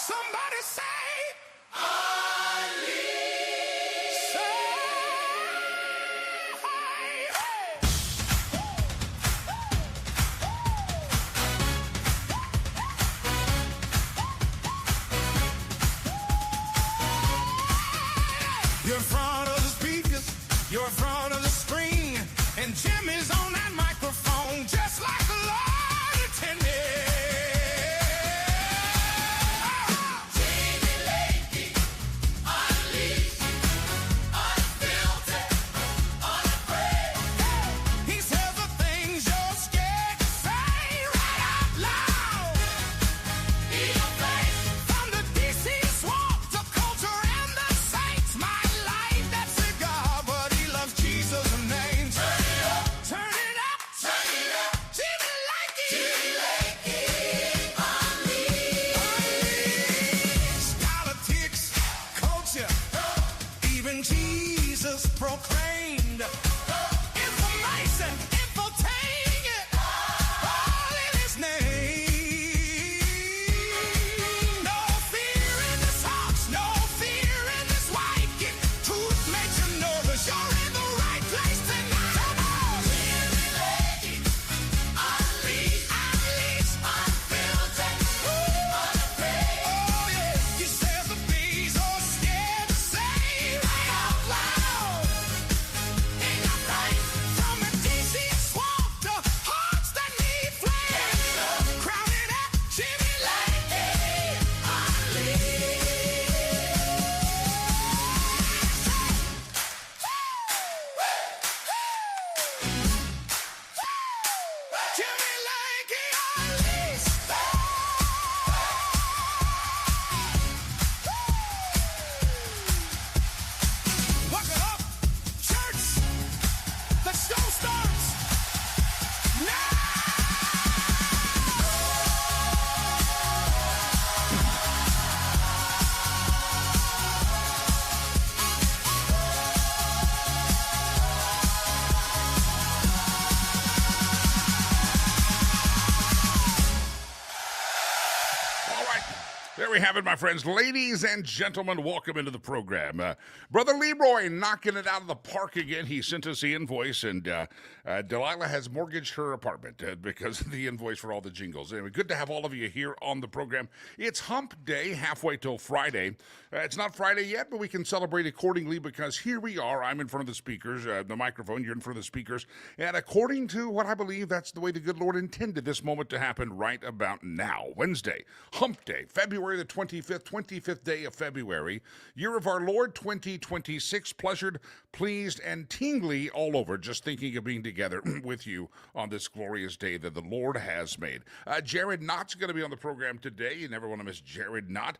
Somebody say, you're in front of the speakers, you're in front of the screen, and Jimmy's on that microphone just like the Lord intended. Jimmy Lakey, unleashed, unfiltered, unafraid. He says the things you're scared to say right out loud. He'll face from the DC swamp to culture and the saints. My life, that cigar, but he loves Jesus and names. Turn it up, turn it up, turn it up. Jimmy Lakey, Jimmy Lakey, unleashed. Politics, culture, even Jesus proclaimed. Information, infiltrating it, all in his name. No fear in this house, no fear in this white kid. Truth makes you nervous, you're in the right place tonight. Come on! Jimmy Lakey, unleashed, unleashed, unfiltered, unafraid. Oh yeah, he says the bees are scared to say right out loud. In your face, from a DC swamp to hearts that need flame. Crowded at Jimmy Lakey, unleashed. Jimmy Lakey, unleashed. Buckle up, church. The show starts now. All right. There we have it, my friends. Ladies and gentlemen, welcome into the program. Brother Leroy knocking it out of the park again. He sent us the invoice, and Delilah has mortgaged her apartment because of the invoice for all the jingles. Anyway, good to have all of you here on the program. It's hump day, halfway till Friday. It's not Friday yet, but we can celebrate accordingly because here we are. I'm in front of the speakers, the microphone. You're in front of the speakers. And according to what I believe, that's the way the good Lord intended this moment to happen right about now. Wednesday, hump day, February the 25th day of February, year of our Lord 2026. Pleasured, pleased, and tingly all over just thinking of being together with you on this glorious day that the Lord has made. Jared Knott's going to be on the program today. You never want to miss Jared Knott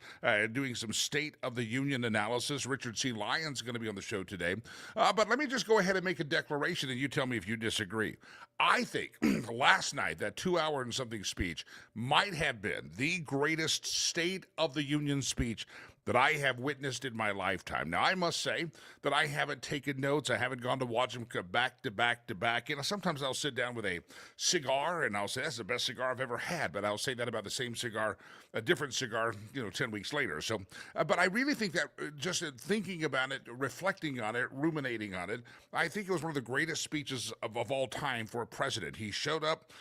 doing some State of the Union analysis. Richard C. Lyon's going to be on the show today. But let me just go ahead and make a declaration, and you tell me if you disagree. I think last night, that 2-hour and something speech might have been the greatest State of the Union speech that I have witnessed in my lifetime. Now, I must say that I haven't taken notes. I haven't gone to watch them back to back to back. You know, sometimes I'll sit down with a cigar and I'll say, that's the best cigar I've ever had. But I'll say that about the same cigar, a different cigar, 10 weeks later. So, but I really think that just thinking about it, reflecting on it, ruminating on it, I think it was one of the greatest speeches of all time for a president. He showed up.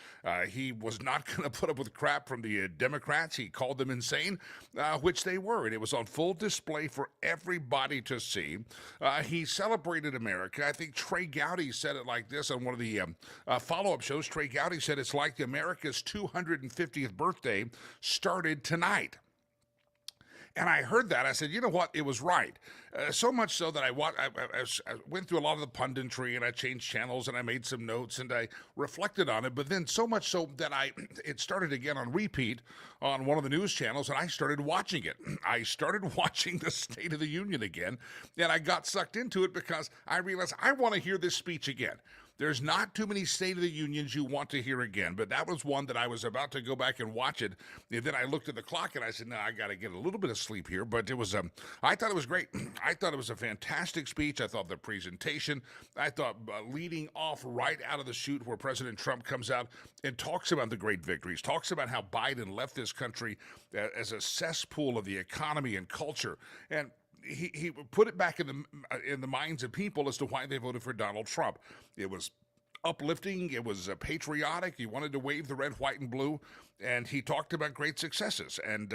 He was not going to put up with crap from the Democrats. He called them insane, which they were. And it was on full display for everybody to see. He celebrated America. I think Trey Gowdy said it like this on one of the follow-up shows. Trey Gowdy said it's like America's 250th birthday started tonight. And I heard that. I said, you know what? It was right. So much so that I went through a lot of the punditry and I changed channels and I made some notes and I reflected on it. But then so much so that it started again on repeat on one of the news channels and I started watching it. I started watching the State of the Union again and I got sucked into it because I realized I want to hear this speech again. There's not too many State of the Unions you want to hear again, but that was one that I was about to go back and watch it. And then I looked at the clock and I said, no, I got to get a little bit of sleep here. But it was, I thought it was great. I thought it was a fantastic speech. I thought the presentation, I thought leading off right out of the chute where President Trump comes out and talks about the great victories, talks about how Biden left this country as a cesspool of the economy and culture. And he put it back in the minds of people as to why they voted for Donald Trump. It was uplifting. It was patriotic. He wanted to wave the red, white, and blue. And he talked about great successes. And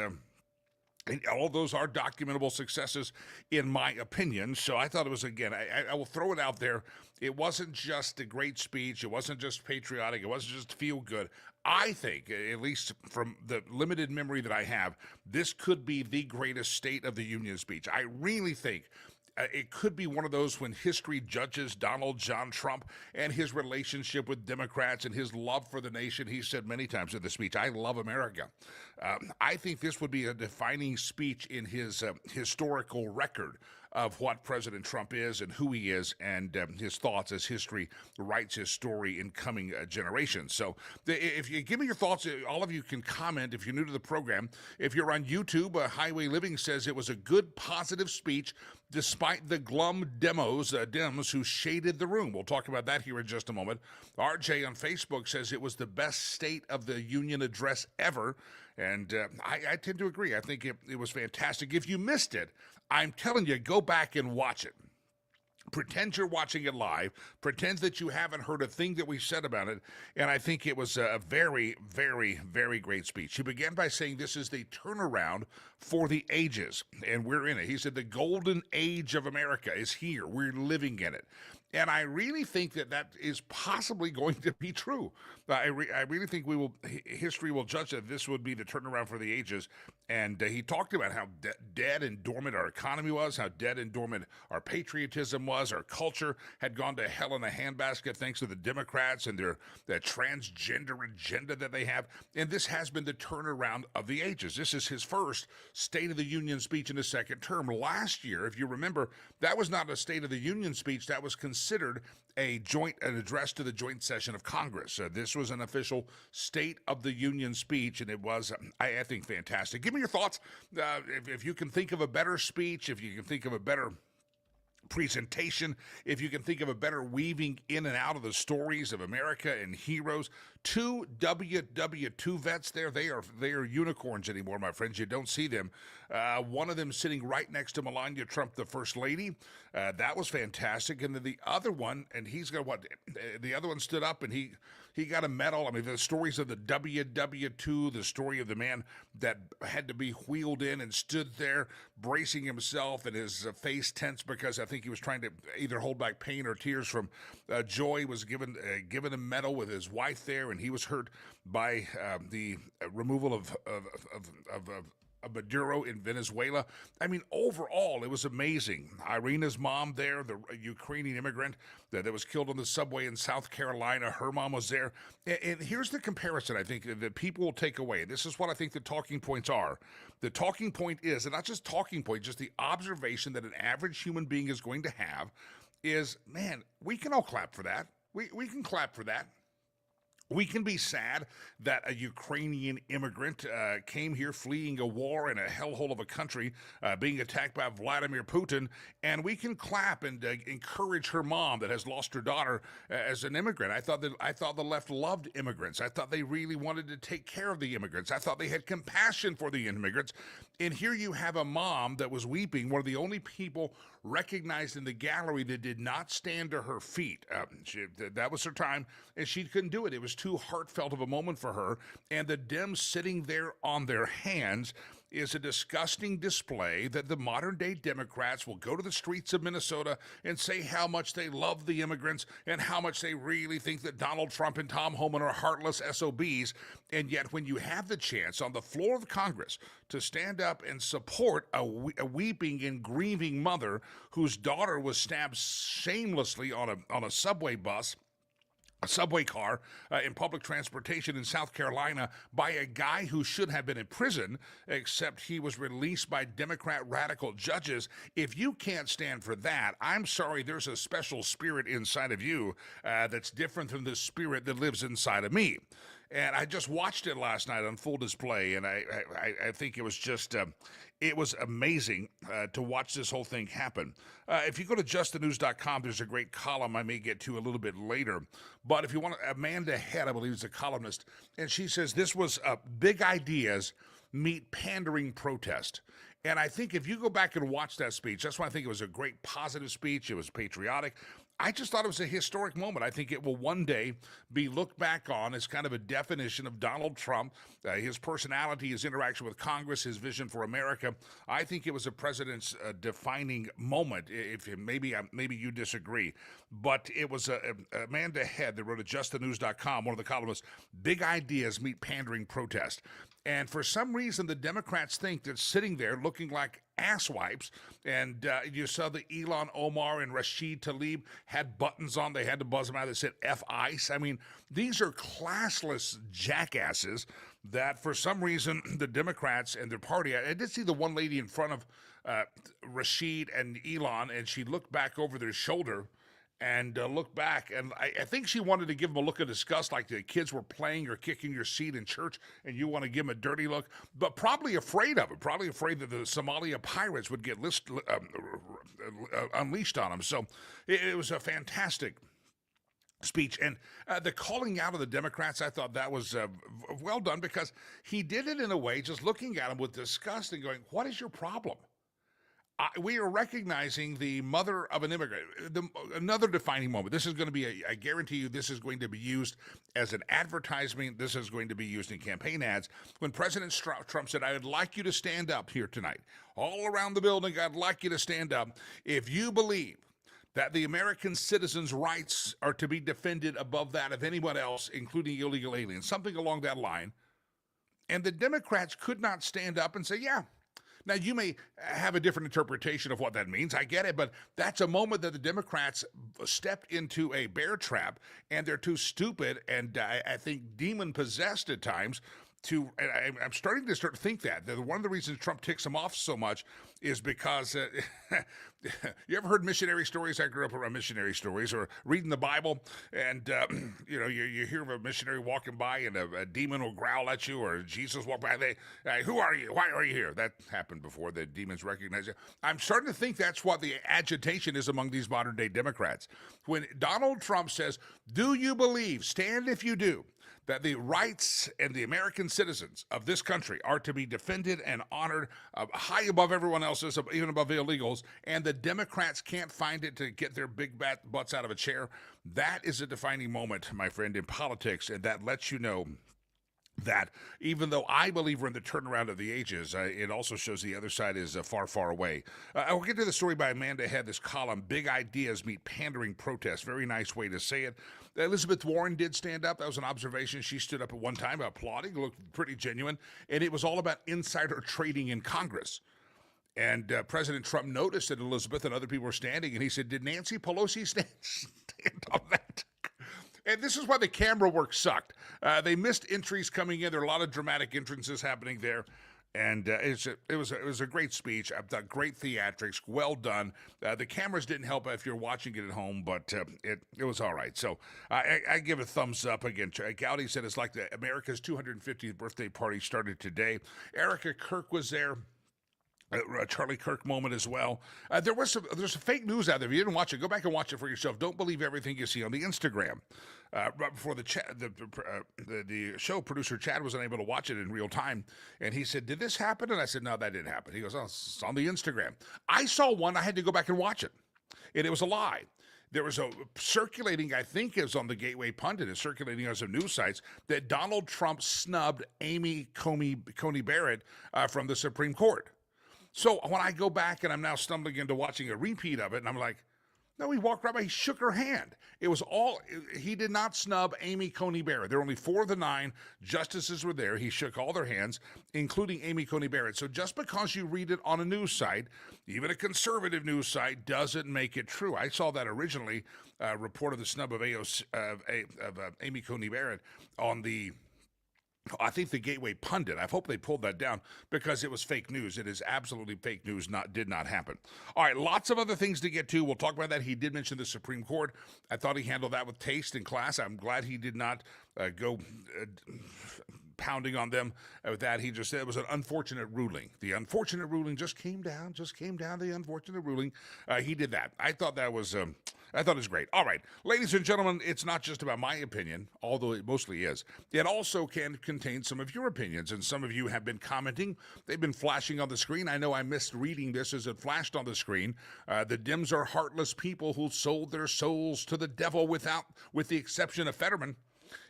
all those are documentable successes, in my opinion. So I thought it was, again, I will throw it out there. It wasn't just a great speech. It wasn't just patriotic. It wasn't just feel good. I think, at least from the limited memory that I have, this could be the greatest State of the Union speech. I really think it could be one of those when history judges Donald John Trump and his relationship with Democrats and his love for the nation. He said many times in the speech, I love America. I think this would be a defining speech in his historical record of what President Trump is and who he is, and his thoughts as history writes his story in coming generations. So if you give me your thoughts, all of you can comment if you're new to the program. If you're on YouTube, Highway Living says it was a good, positive speech despite the glum Dems who shaded the room. We'll talk about that here in just a moment. RJ on Facebook says it was the best State of the Union address ever. And I tend to agree. I think it was fantastic. If you missed it, I'm telling you, go back and watch it. Pretend you're watching it live. Pretend that you haven't heard a thing that we said about it. And I think it was a very, very, very great speech. He began by saying this is the turnaround for the ages, and we're in it. He said the golden age of America is here. We're living in it. And I really think that is possibly going to be true. I really think history will judge that this would be the turnaround for the ages. And he talked about how dead and dormant our economy was, how dead and dormant our patriotism was, our culture had gone to hell in a handbasket thanks to the Democrats and their transgender agenda that they have. And this has been the turnaround of the ages. This is his first State of the Union speech in his second term. Last year, if you remember, that was not a State of the Union speech. That was considered an address to the joint session of Congress. This was an official State of the Union speech, and it was, I think, fantastic. Give me your thoughts. If you can think of a better speech, if you can think of a better presentation, if you can think of a better weaving in and out of the stories of America and heroes. 2 WW2 vets there. They are unicorns anymore, my friends. You don't see them. One of them sitting right next to Melania Trump, the First Lady. That was fantastic. And then the other one, and he's got what? The other one stood up and he got a medal. I mean, the stories of the WW2, the story of the man that had to be wheeled in and stood there bracing himself and his face tense because I think he was trying to either hold back pain or tears from joy, was given a medal with his wife there, and he was hurt by the removal of Maduro in Venezuela. I mean, overall, it was amazing. Irina's mom there, the Ukrainian immigrant that was killed on the subway in South Carolina, her mom was there. And here's the comparison I think that people will take away. This is what I think the talking points are. The talking point is, and not just talking point, just the observation that an average human being is going to have is, man, we can all clap for that. We can clap for that. We can be sad that a Ukrainian immigrant came here fleeing a war in a hellhole of a country, being attacked by Vladimir Putin, and we can clap and encourage her mom that has lost her daughter as an immigrant. I thought the left loved immigrants. I thought they really wanted to take care of the immigrants. I thought they had compassion for the immigrants. And here you have a mom that was weeping, one of the only people recognized in the gallery that did not stand to her feet. That was her time, and she couldn't do it. It was too heartfelt of a moment for her. And the Dems sitting there on their hands is a disgusting display that the modern-day Democrats will go to the streets of Minnesota and say how much they love the immigrants and how much they really think that Donald Trump and Tom Homan are heartless SOBs. And yet when you have the chance on the floor of Congress to stand up and support a weeping and grieving mother whose daughter was stabbed shamelessly on a subway bus, a subway car in public transportation in South Carolina by a guy who should have been in prison, except he was released by Democrat radical judges. If you can't stand for that, I'm sorry, there's a special spirit inside of you that's different than the spirit that lives inside of me. And I just watched it last night on full display, and I think it was just, it was amazing to watch this whole thing happen. If you go to justthenews.com, there's a great column I may get to a little bit later. But if you want, Amanda Head, I believe, is a columnist, and she says this was big ideas meet pandering protest. And I think if you go back and watch that speech, that's why I think it was a great positive speech. It was patriotic. I just thought it was a historic moment. I think it will one day be looked back on as kind of a definition of Donald Trump, his personality, his interaction with Congress, his vision for America. I think it was a president's defining moment. If maybe you disagree, but it was Amanda Head that wrote at justthenews.com, one of the columnists, big ideas meet pandering protest. And for some reason, the Democrats think that sitting there looking like asswipes, and you saw the Ilhan Omar and Rashid Tlaib had buttons on. They had to buzz them out that said F ICE. I mean, these are classless jackasses that for some reason the Democrats and their party, I did see the one lady in front of Rashid and Elon, and she looked back over their shoulder and look back, and I think she wanted to give them a look of disgust, like the kids were playing or kicking your seat in church, and you want to give them a dirty look, but probably afraid of it, probably afraid that the Somalia pirates would get unleashed on them. So it was a fantastic speech, and the calling out of the Democrats, I thought that was well done, because he did it in a way, just looking at them with disgust and going, what is your problem? We are recognizing the mother of an immigrant, another defining moment. This is going to be, I guarantee you, this is going to be used as an advertisement. This is going to be used in campaign ads. When President Trump said, I would like you to stand up here tonight, all around the building, I'd like you to stand up if you believe that the American citizens' rights are to be defended above that of anyone else, including illegal aliens, something along that line. And the Democrats could not stand up and say, yeah. Now, you may have a different interpretation of what that means. I get it, but that's a moment that the Democrats stepped into a bear trap, and they're too stupid and I think demon-possessed at times to, and I'm starting to think that one of the reasons Trump ticks them off so much is because you ever heard missionary stories? I grew up around missionary stories, or reading the Bible, and you hear of a missionary walking by and a demon will growl at you, or Jesus walk by. Who are you? Why are you here? That happened before. The demons recognize you. I'm starting to think that's what the agitation is among these modern day Democrats. When Donald Trump says, "Do you believe? Stand if you do, that the rights and the American citizens of this country are to be defended and honored high above everyone else's, even above the illegals," and the Democrats can't find it to get their big butts out of a chair. That is a defining moment, my friend, in politics, and that lets you know that even though I believe we're in the turnaround of the ages, it also shows the other side is far, far away. I will get to the story by Amanda Head, this column, Big Ideas Meet Pandering Protest. Very nice way to say it. Elizabeth Warren did stand up. That was an observation. She stood up at one time applauding, looked pretty genuine, and it was all about insider trading in Congress. And President Trump noticed that Elizabeth and other people were standing, and he said, did Nancy Pelosi stand on that? And this is why the camera work sucked. They missed entries coming in. There are a lot of dramatic entrances happening there. And it was a great speech. I thought great theatrics, well done. The cameras didn't help if you're watching it at home, but it was all right. So I give a thumbs up again. Gowdy said it's like America's 250th birthday party started today. Erica Kirk was there. Charlie Kirk moment as well. There's some fake news out there. If you didn't watch it, go back and watch it for yourself. Don't believe everything you see on the Instagram. Right before the show, producer Chad was unable to watch it in real time, and he said, "Did this happen?" And I said, "No, that didn't happen." He goes, "Oh, it's on the Instagram." I saw one. I had to go back and watch it, and it was a lie. There was a circulating, I think it was on the Gateway Pundit, it's circulating on some news sites, that Donald Trump snubbed Amy Coney Barrett from the Supreme Court. So when I go back and I'm now stumbling into watching a repeat of it, and I'm like, No, he walked right by. He shook her hand. It was all, he did not snub Amy Coney Barrett. There were only 4 of the 9 justices were there. He shook all their hands, including Amy Coney Barrett. So just because you read it on a news site, even a conservative news site, doesn't make it true. I saw that originally, reported the snub of Amy Coney Barrett on I think the Gateway Pundit. I hope they pulled that down because it was fake news. It is absolutely fake news. Did not happen. All right, lots of other things to get to. We'll talk about that. He did mention the Supreme Court. I thought he handled that with taste and class. I'm glad he did not go pounding on them with that. He just said it was an unfortunate ruling. The unfortunate ruling just came down. The unfortunate ruling. He did that. I thought that was. I thought it was great. All right, ladies and gentlemen, it's not just about my opinion, although it mostly is. It also can contain some of your opinions, and some of you have been commenting. They've been flashing on the screen. I know I missed reading this as it flashed on the screen. The Dems are heartless people who sold their souls to the devil with the exception of Fetterman.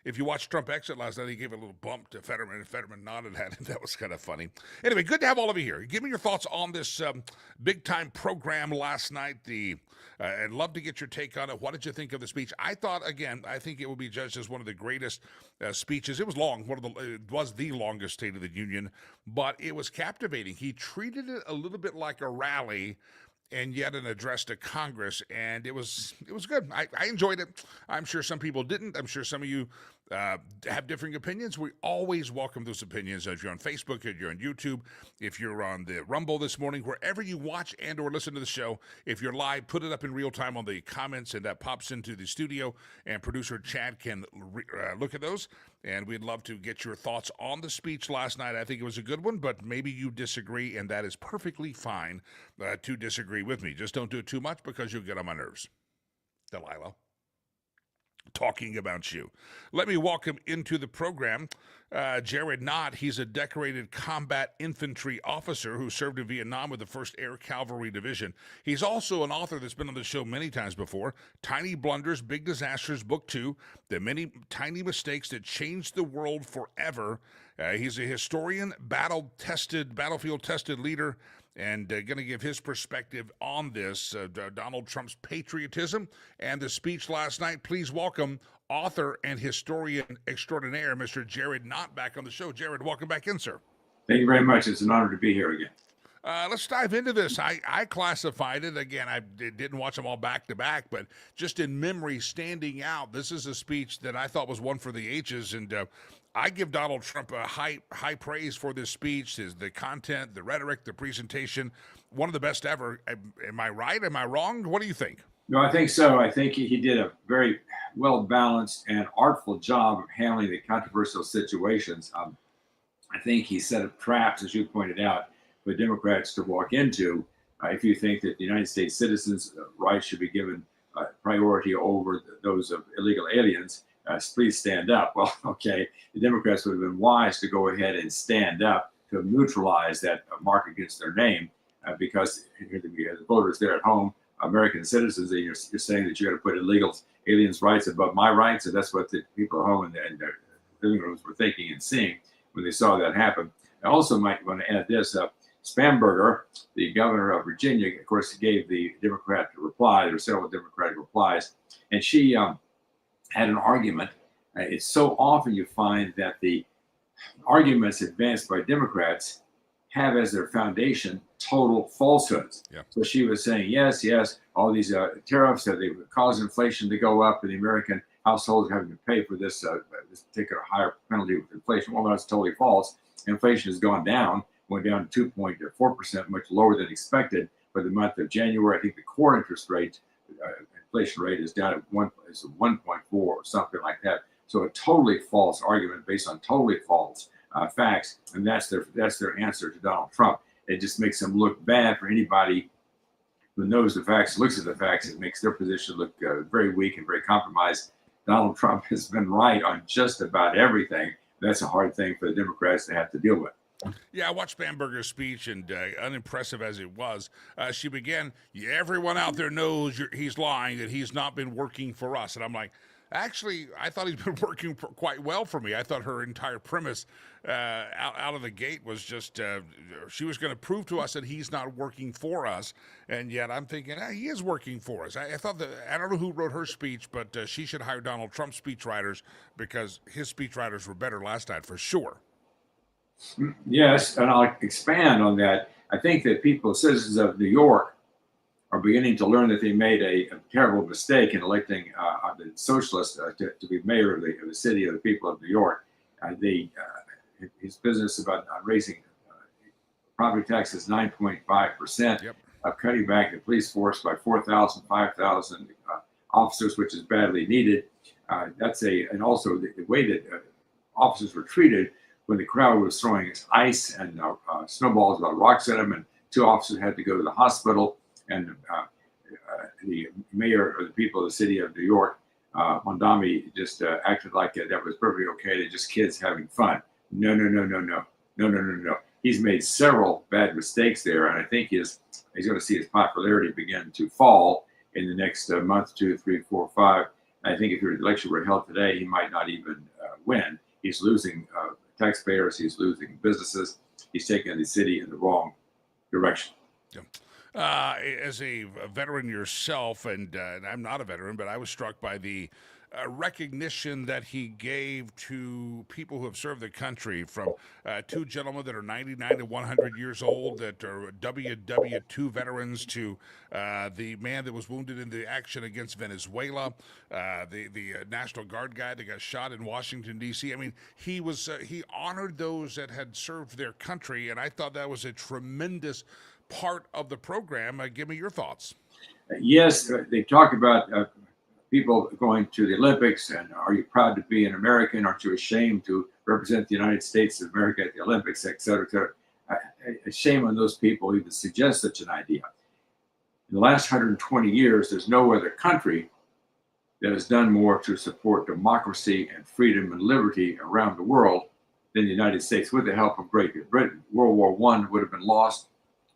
If you watched Trump exit last night, he gave a little bump to Fetterman, and Fetterman nodded at him. That was kind of funny. Anyway, good to have all of you here. Give me your thoughts on this big-time program last night. I'd love to get your take on it. What did you think of the speech? I think it will be judged as one of the greatest speeches. It was long. It was the longest State of the Union, but it was captivating. He treated it a little bit like a rally and yet an address to Congress, and it was good. I enjoyed it. I'm sure some people didn't. I'm sure some of you have differing opinions. We always welcome those opinions. If you're on Facebook, if you're on YouTube, if you're on the Rumble this morning, wherever you watch and or listen to the show, if you're live, put it up in real time on the comments, and that pops into the studio, and producer Chad can look at those, and we'd love to get your thoughts on the speech last night. I think it was a good one, but maybe you disagree, and that is perfectly fine to disagree with me. Just don't do it too much because you'll get on my nerves. Delilah. Talking about you. Let me welcome into the program Jared Knott. He's a decorated combat infantry officer who served in Vietnam with the 1st Air Cavalry Division. He's also an author that's been on the show many times before. Tiny Blunders, Big Disasters, Book 2, The Many Tiny Mistakes That Changed the World Forever. He's a historian, battlefield-tested leader, and going to give his perspective on this, Donald Trump's patriotism and the speech last night. Please welcome author and historian extraordinaire, Mr. Jared Knott, back on the show. Jared, welcome back in, sir. Thank you very much. It's an honor to be here again. Let's dive into this. I classified it, again, I didn't watch them all back to back, but just in memory, standing out, this is a speech that I thought was one for the ages, and I give Donald Trump a high praise for this speech, the content, the rhetoric, the presentation, one of the best ever. Am I right? Am I wrong? What do you think? No, I think so. I think he did a very well-balanced and artful job of handling the controversial situations. I think he set up traps, as you pointed out, for Democrats to walk into. If you think that the United States citizens' rights should be given priority over those of illegal aliens, please stand up. Well, okay, the Democrats would have been wise to go ahead and stand up to neutralize that mark against their name, because the voters there at home, American citizens, and you're saying that you're going to put illegal aliens' rights above my rights, and that's what the people at home in their living rooms were thinking and seeing when they saw that happen. I also might want to add this. Spamberger, the governor of Virginia, of course, gave the Democrat reply. There were several Democratic replies, and she had an argument. It's so often you find that the arguments advanced by Democrats have as their foundation total falsehoods. Yeah. So she was saying, yes, all these tariffs, they would cause inflation to go up, and the American households are having to pay for this particular higher penalty with inflation. Well, that's totally false. Inflation has gone down, went down to 2.4%, much lower than expected. For the month of January, I think the core interest rate, inflation rate, is down at 1.4 or something like that. So a totally false argument based on totally false facts, and that's their answer to Donald Trump. It just makes them look bad for anybody who knows the facts, looks at the facts. It makes their position look very weak and very compromised. Donald Trump has been right on just about everything. That's a hard thing for the Democrats to have to deal with. Yeah, I watched Spamberger's speech, and unimpressive as it was, she began, everyone out there knows he's lying, that he's not been working for us. And I'm like, Actually, I thought he's been working quite well for me. I thought her entire premise out of the gate was just she was going to prove to us that he's not working for us, and yet I'm thinking he is working for us. I thought that I don't know who wrote her speech, but she should hire Donald Trump speechwriters because his speechwriters were better last night for sure. Yes, and I'll expand on that. I think that people, citizens of New York, are beginning to learn that they made a terrible mistake in electing the socialist to be mayor of the city of the people of New York. His business about raising property taxes 9.5%, Yep. Cutting back the police force by 4,000, 5,000 officers, which is badly needed. And also the way that officers were treated when the crowd was throwing ice and snowballs about rocks at them, and 2 officers had to go to the hospital. And the mayor of the people of the city of New York, Mondami, just acted like that was perfectly okay. They're just kids having fun. No. He's made several bad mistakes there, and I think he's going to see his popularity begin to fall in the next month, 2, 3, 4, 5. I think if the election were held today, he might not even win. He's losing taxpayers. He's losing businesses. He's taking the city in the wrong direction. Yeah. As a veteran yourself, and I'm not a veteran, but I was struck by the recognition that he gave to people who have served the country, from 2 gentlemen that are 99 to 100 years old that are WW2 veterans, to the man that was wounded in the action against Venezuela, the National Guard guy that got shot in Washington, D.C. I mean, he honored those that had served their country, and I thought that was a tremendous part of the program. Give me your thoughts. Yes, they talk about people going to the Olympics, and are you proud to be an American? Aren't you ashamed to represent the United States of America at the Olympics, et cetera, et cetera? A shame on those people even suggest such an idea. In the last 120 years, there's no other country that has done more to support democracy and freedom and liberty around the world than the United States, with the help of Great Britain. World War I would have been lost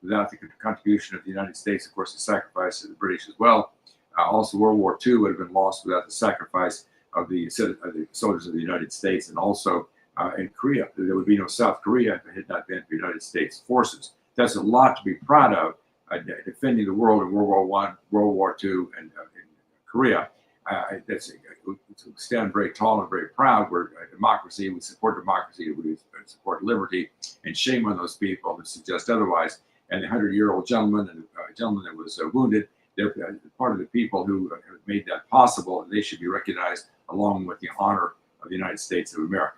without the contribution of the United States, of course, the sacrifice of the British as well. Also, World War II would have been lost without the sacrifice of the soldiers of the United States. And also in Korea, there would be no South Korea if it had not been for the United States forces. That's a lot to be proud of, defending the world in World War I, World War II, and in Korea. We stand very tall and very proud. We're a democracy. We support democracy. We support liberty. And shame on those people who suggest otherwise. And the 100-year-old gentleman and gentleman that was wounded, they're part of the people who made that possible, and they should be recognized along with the honor of the United States of America.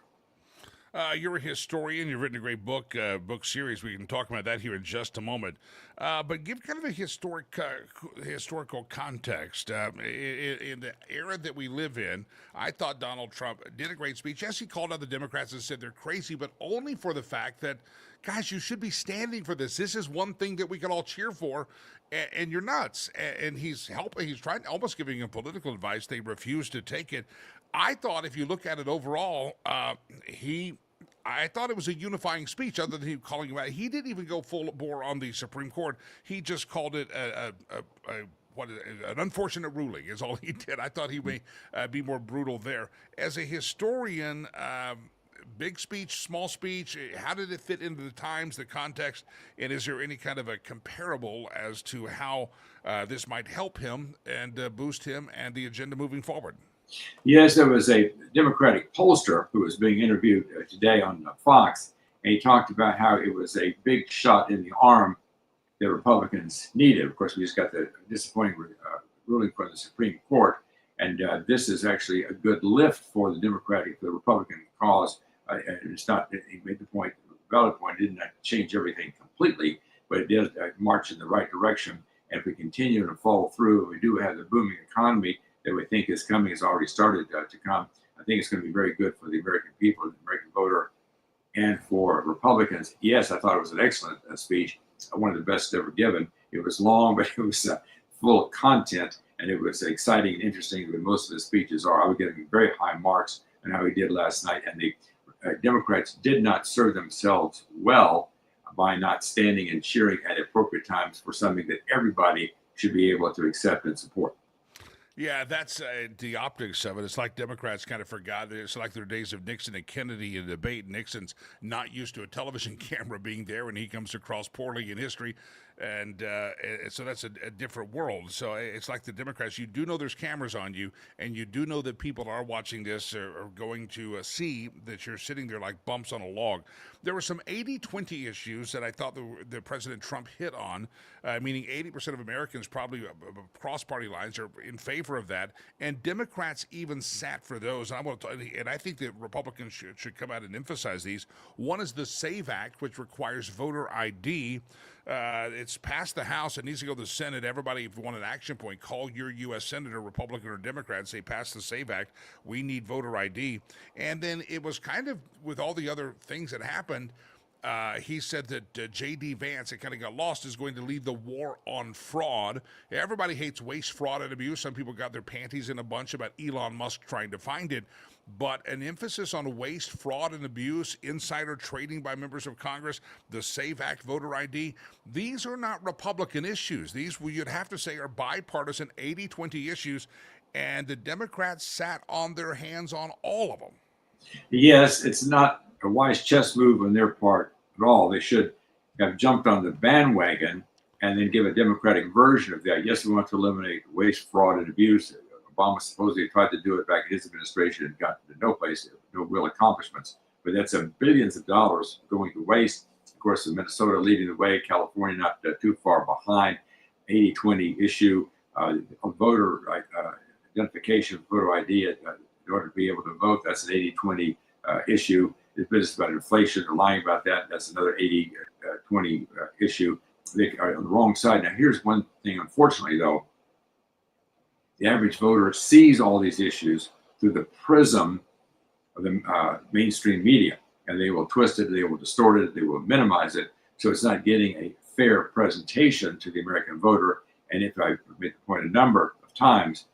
You're a historian. You've written a great book series. We can talk about that here in just a moment. But give kind of a historical context. In the era that we live in, I thought Donald Trump did a great speech. Yes, he called out the Democrats and said they're crazy, but only for the fact that, guys, you should be standing for this. This is one thing that we can all cheer for, and you're nuts. And he's helping. He's trying, almost giving them political advice. They refuse to take it. I thought if you look at it overall, I thought it was a unifying speech, other than him calling him out. He didn't even go full bore on the Supreme Court. He just called it an unfortunate ruling is all he did. I thought he may be more brutal there. As a historian, big speech, small speech, how did it fit into the times, the context, and is there any kind of a comparable as to how this might help him and boost him and the agenda moving forward? Yes, there was a Democratic pollster who was being interviewed today on Fox, and he talked about how it was a big shot in the arm that Republicans needed. Of course, we just got the disappointing ruling from the Supreme Court, and this is actually a good lift for the Republican cause. It's not. He made the point, valid point. It did not change everything completely, but it did march in the right direction. And if we continue to follow through, we do have the booming economy that we think is coming, has already started to come. I think it's going to be very good for the American people, the American voter, and for Republicans. Yes, I thought it was an excellent speech, one of the best ever given. It was long, but it was full of content, and it was exciting and interesting, but most of the speeches are. I would give him very high marks on how he did last night, and the Democrats did not serve themselves well by not standing and cheering at appropriate times for something that everybody should be able to accept and support. Yeah, that's the optics of it. It's like Democrats kind of forgot. It's like their days of Nixon and Kennedy in debate. Nixon's not used to a television camera being there, and he comes across poorly in history. And so that's a different world. So it's like the Democrats. You do know there's cameras on you, and you do know that people are watching this or are going to see that you're sitting there like bumps on a log. There were some 80-20 issues that I thought the President Trump hit on, meaning 80% of Americans probably across party lines are in favor of that, and Democrats even sat for those. And I think that Republicans should come out and emphasize these. One is the SAVE Act, which requires voter ID. It's passed the House. It needs to go to the Senate. Everybody, if you want an action point, call your U.S. Senator, Republican or Democrat, say, pass the SAVE Act. We need voter ID. And then it was kind of, with all the other things that happened, he said that J.D. Vance, it kind of got lost, is going to lead the war on fraud. Everybody hates waste, fraud, and abuse. Some people got their panties in a bunch about Elon Musk trying to find it. But an emphasis on waste, fraud, and abuse, insider trading by members of Congress, the SAVE Act, voter ID, these are not Republican issues. These, you'd have to say, are bipartisan 80-20 issues, and the Democrats sat on their hands on all of them. Yes, it's not a wise chess move on their part at all. They should have jumped on the bandwagon and then give a Democratic version of that. Yes, we want to eliminate waste, fraud, and abuse. Obama supposedly tried to do it back in his administration and got to no place, no real accomplishments. But that's billions of dollars going to waste. Of course, Minnesota leading the way, California not too far behind. 80-20 issue, voter identification, voter ID in order to be able to vote. That's an 80-20 issue. The business about inflation or lying about that, that's another 80-20 issue. They are on the wrong side. Now, here's one thing, unfortunately, though. The average voter sees all these issues through the prism of the mainstream media, and they will twist it, they will distort it, they will minimize it, so it's not getting a fair presentation to the American voter. And if I made the point a number of times,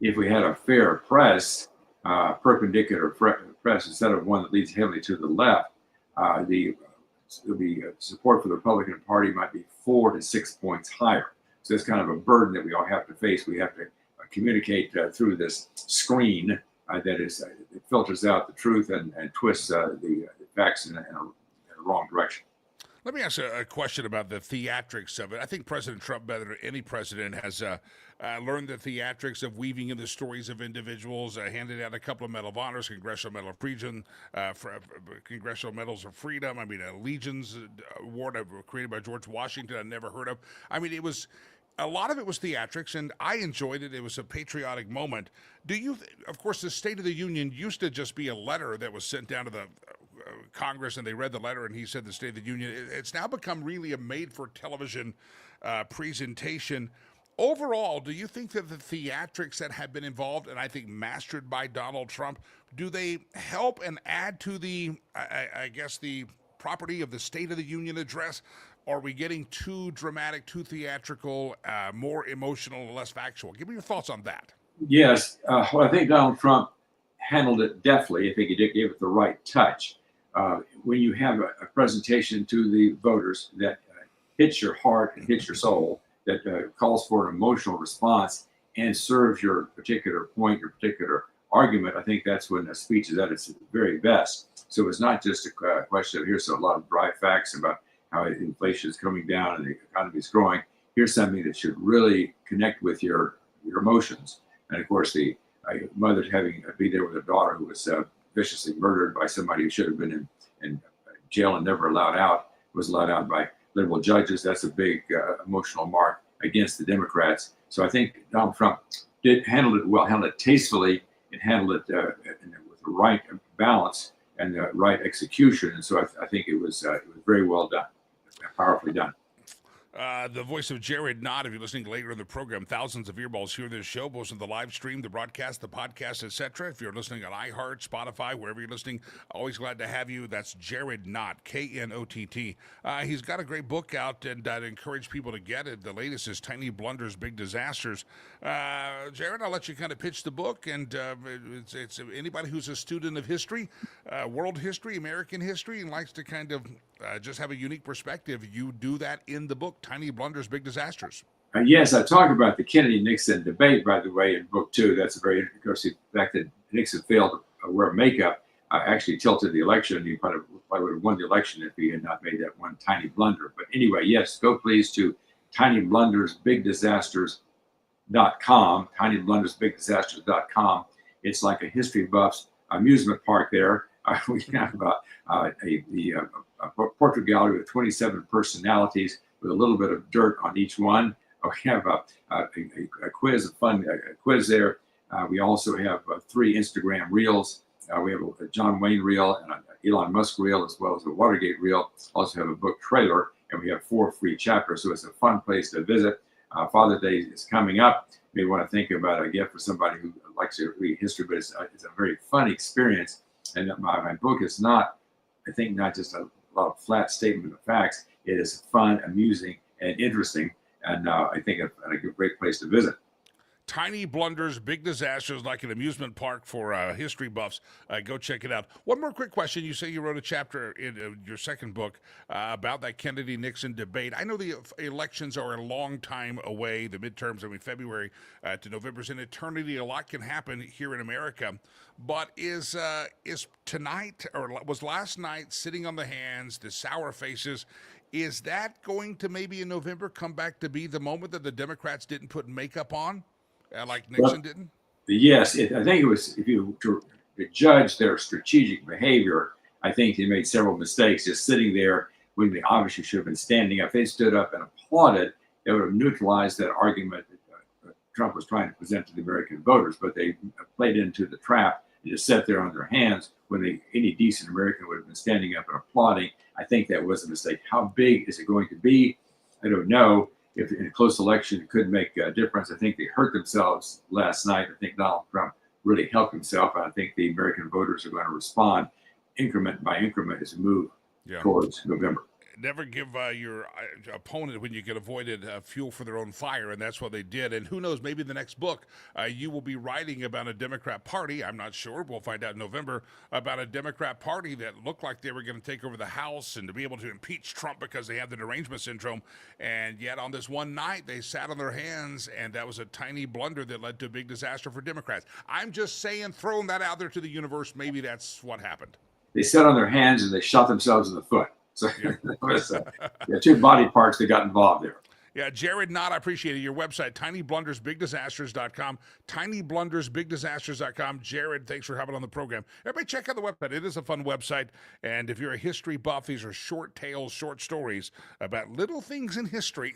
if we had a fair press, perpendicular press, instead of one that leads heavily to the left, the support for the Republican Party might be 4 to 6 points higher. So it's kind of a burden that we all have to face. We have to communicate through this screen that it filters out the truth and twists the facts in a wrong direction. Let me ask a question about the theatrics of it. I think President Trump, better than any president, has learned the theatrics of weaving in the stories of individuals, handed out a couple of Medal of Honors, Congressional Medal of Freedom, Congressional Medals of Freedom. I mean, a Legion's Award created by George Washington I never heard of. I mean, it was... A lot of it was theatrics, and I enjoyed it. It was a patriotic moment. Of course, the State of the Union used to just be a letter that was sent down to the Congress, and they read the letter, and he said the State of the Union. It's now become really a made-for-television presentation. Overall, do you think that the theatrics that have been involved, and I think mastered by Donald Trump, do they help and add to the, I guess, the property of the State of the Union address? Are we getting too dramatic, too theatrical, more emotional, less factual? Give me your thoughts on that. Yes. Well, I think Donald Trump handled it deftly. I think he gave it the right touch. When you have a presentation to the voters that hits your heart and hits your soul, that calls for an emotional response and serves your particular point, your particular argument, I think that's when a speech is at its very best. So it's not just a question of here's a lot of dry facts about how inflation is coming down and the economy is growing. Here's something that should really connect with your emotions. And of course, the mother be there with a daughter who was viciously murdered by somebody who should have been in jail and never was allowed out by liberal judges. That's a big emotional mark against the Democrats. So I think Donald Trump handled it well, handled it tastefully, and handled it with the right balance and the right execution. And so I think it was very well done. Powerfully done. The voice of Jared Knott, if you're listening later in the program, thousands of earballs hear this show, both in the live stream, the broadcast, the podcast, etc. If you're listening on iHeart, Spotify, wherever you're listening, always glad to have you. That's Jared Knott, Knott. He's got a great book out, and I'd encourage people to get it. The latest is Tiny Blunders, Big Disasters. Jared, I'll let you kind of pitch the book, and it's anybody who's a student of history, world history, American history, and likes to kind of just have a unique perspective. You do that in the book, Tiny Blunders, Big Disasters. Yes, I talk about the Kennedy-Nixon debate, by the way, in book 2. That's a very interesting fact that Nixon failed to wear makeup. Actually tilted the election. He probably would have won the election if he had not made that one tiny blunder. But anyway, yes, go please to tinyblundersbigdisasters.com, tinyblundersbigdisasters.com. It's like a history buff's amusement park there. We have a portrait gallery with 27 personalities with a little bit of dirt on each one. We have a quiz, a fun quiz there. We also have 3 Instagram reels. We have a John Wayne reel and an Elon Musk reel, as well as a Watergate reel. Also have a book trailer, and we have 4 free chapters. So it's a fun place to visit. Father's Day is coming up. You may want to think about a gift for somebody who likes to read history, but it's a very fun experience. And my book is not, I think, not just a lot of flat statement of facts. It is fun, amusing, and interesting, and I think a great place to visit. Tiny blunders, big disasters, like an amusement park for history buffs. Go check it out. One more quick question. You say you wrote a chapter in your second book about that Kennedy-Nixon debate. I know the elections are a long time away, the midterms, February to November is an eternity. A lot can happen here in America. But is tonight, or was last night, sitting on the hands, the sour faces, is that going to maybe in November come back to be the moment that the Democrats didn't put makeup on? Like Nixon didn't? Yes, I think it was, if you to judge their strategic behavior, I think they made several mistakes just sitting there when they obviously should have been standing up. If they stood up and applauded, they would have neutralized that argument that Trump was trying to present to the American voters, but they played into the trap and just sat there on their hands when any decent American would have been standing up and applauding. I think that was a mistake. How big is it going to be? I don't know. If in a close election it could make a difference. I think they hurt themselves last night. I think Donald Trump really helped himself. I think the American voters are going to respond increment by increment as we move towards November. Never give your opponent, when you can avoid it, fuel for their own fire, and that's what they did. And who knows, maybe the next book you will be writing about a Democrat Party. I'm not sure. We'll find out in November about a Democrat Party that looked like they were going to take over the House and to be able to impeach Trump because they had the derangement syndrome. And yet on this one night, they sat on their hands, and that was a tiny blunder that led to a big disaster for Democrats. I'm just saying, throwing that out there to the universe, maybe that's what happened. They sat on their hands and they shot themselves in the foot. So there are 2 body parts that got involved there. Yeah, Jared Knott, I appreciate it. Your website, tinyblundersbigdisasters.com, tinyblundersbigdisasters.com. Jared, thanks for having on the program. Everybody check out the website. It is a fun website. And if you're a history buff, these are short tales, short stories about little things in history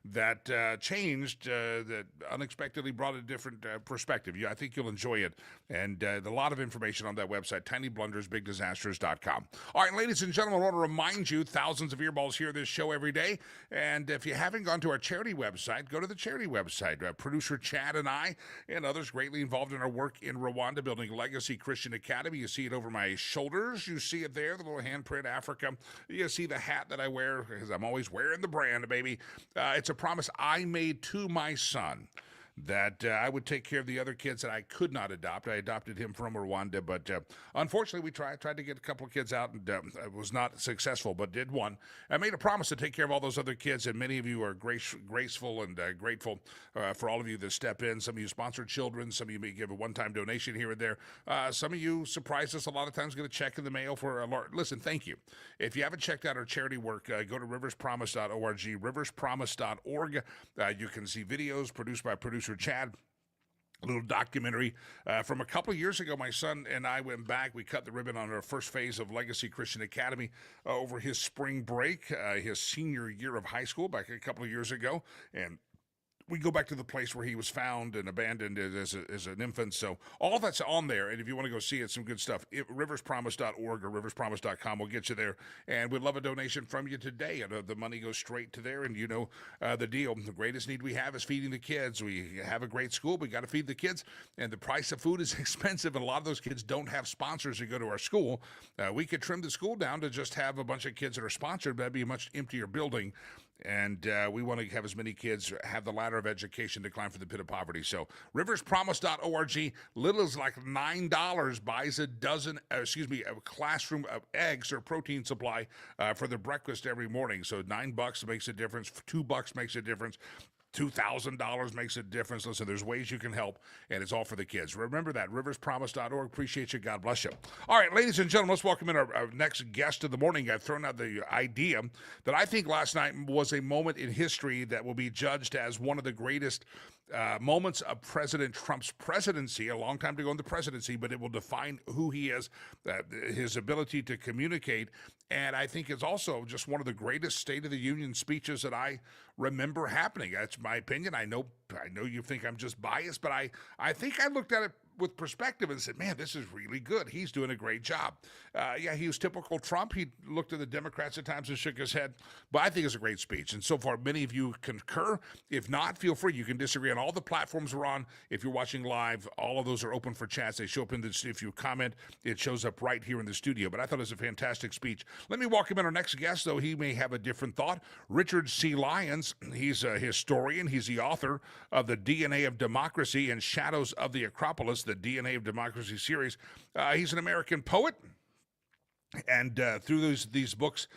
that changed, that unexpectedly brought a different perspective. I think you'll enjoy it. And a lot of information on that website, tinyblundersbigdisasters.com. All right, ladies and gentlemen, I want to remind you, thousands of earballs hear this show every day. And if you haven't gone to our charity website, go to the charity website. Producer Chad and I and others greatly involved in our work in Rwanda, building Legacy Christian Academy. You see it over my shoulders. You see it there, the little handprint Africa. You see the hat that I wear, because I'm always wearing the brand, baby. It's a promise I made to my son that I would take care of the other kids that I could not adopt. I adopted him from Rwanda, but unfortunately, we tried to get a couple of kids out, and it was not successful, but did one. I made a promise to take care of all those other kids, and many of you are graceful and grateful for all of you that step in. Some of you sponsor children. Some of you may give a one-time donation here and there. Some of you surprise us a lot of times, get a check in the mail for a large. Listen, thank you. If you haven't checked out our charity work, go to riverspromise.org, riverspromise.org. You can see videos produced by producer Chad, a little documentary from a couple of years ago. My son and I went back. We cut the ribbon on our first phase of Legacy Christian Academy over his spring break, his senior year of high school back a couple of years ago. And we go back to the place where he was found and abandoned as an infant. So all that's on there. And if you want to go see it, some good stuff. Riverspromise.org or riverspromise.com will get you there. And we'd love a donation from you today. And the money goes straight to there. And you know the deal. The greatest need we have is feeding the kids. We have a great school. We got to feed the kids. And the price of food is expensive. And a lot of those kids don't have sponsors who go to our school. We could trim the school down to just have a bunch of kids that are sponsored. That'd be a much emptier building. And we want to have as many kids have the ladder of education to climb from the pit of poverty. So riverspromise.org, little as like $9 buys a classroom of eggs or protein supply for their breakfast every morning. So $9 makes a difference. $2 makes a difference. $2,000 makes a difference. Listen, there's ways you can help, and it's all for the kids. Remember that, riverspromise.org. Appreciate you. God bless you. All right, ladies and gentlemen, let's welcome in our next guest of the morning. I've thrown out the idea that I think last night was a moment in history that will be judged as one of the greatest moments of President Trump's presidency, a long time to go in the presidency, but it will define who he is, his ability to communicate. And I think it's also just one of the greatest State of the Union speeches that I remember happening. That's my opinion. I know you think I'm just biased, but I think I looked at it with perspective and said, man, this is really good. He's doing a great job. Yeah, he was typical Trump. He looked at the Democrats at times and shook his head, but I think it's a great speech. And so far, many of you concur. If not, feel free. You can disagree on all the platforms we're on. If you're watching live, all of those are open for chats. They show up in this. If you comment, it shows up right here in the studio. But I thought it was a fantastic speech. Let me welcome in our next guest, though he may have a different thought. Richard C. Lyons. He's a historian. He's the author of The DNA of Democracy and Shadows of the Acropolis, the DNA of Democracy series. He's an American poet. And through these books,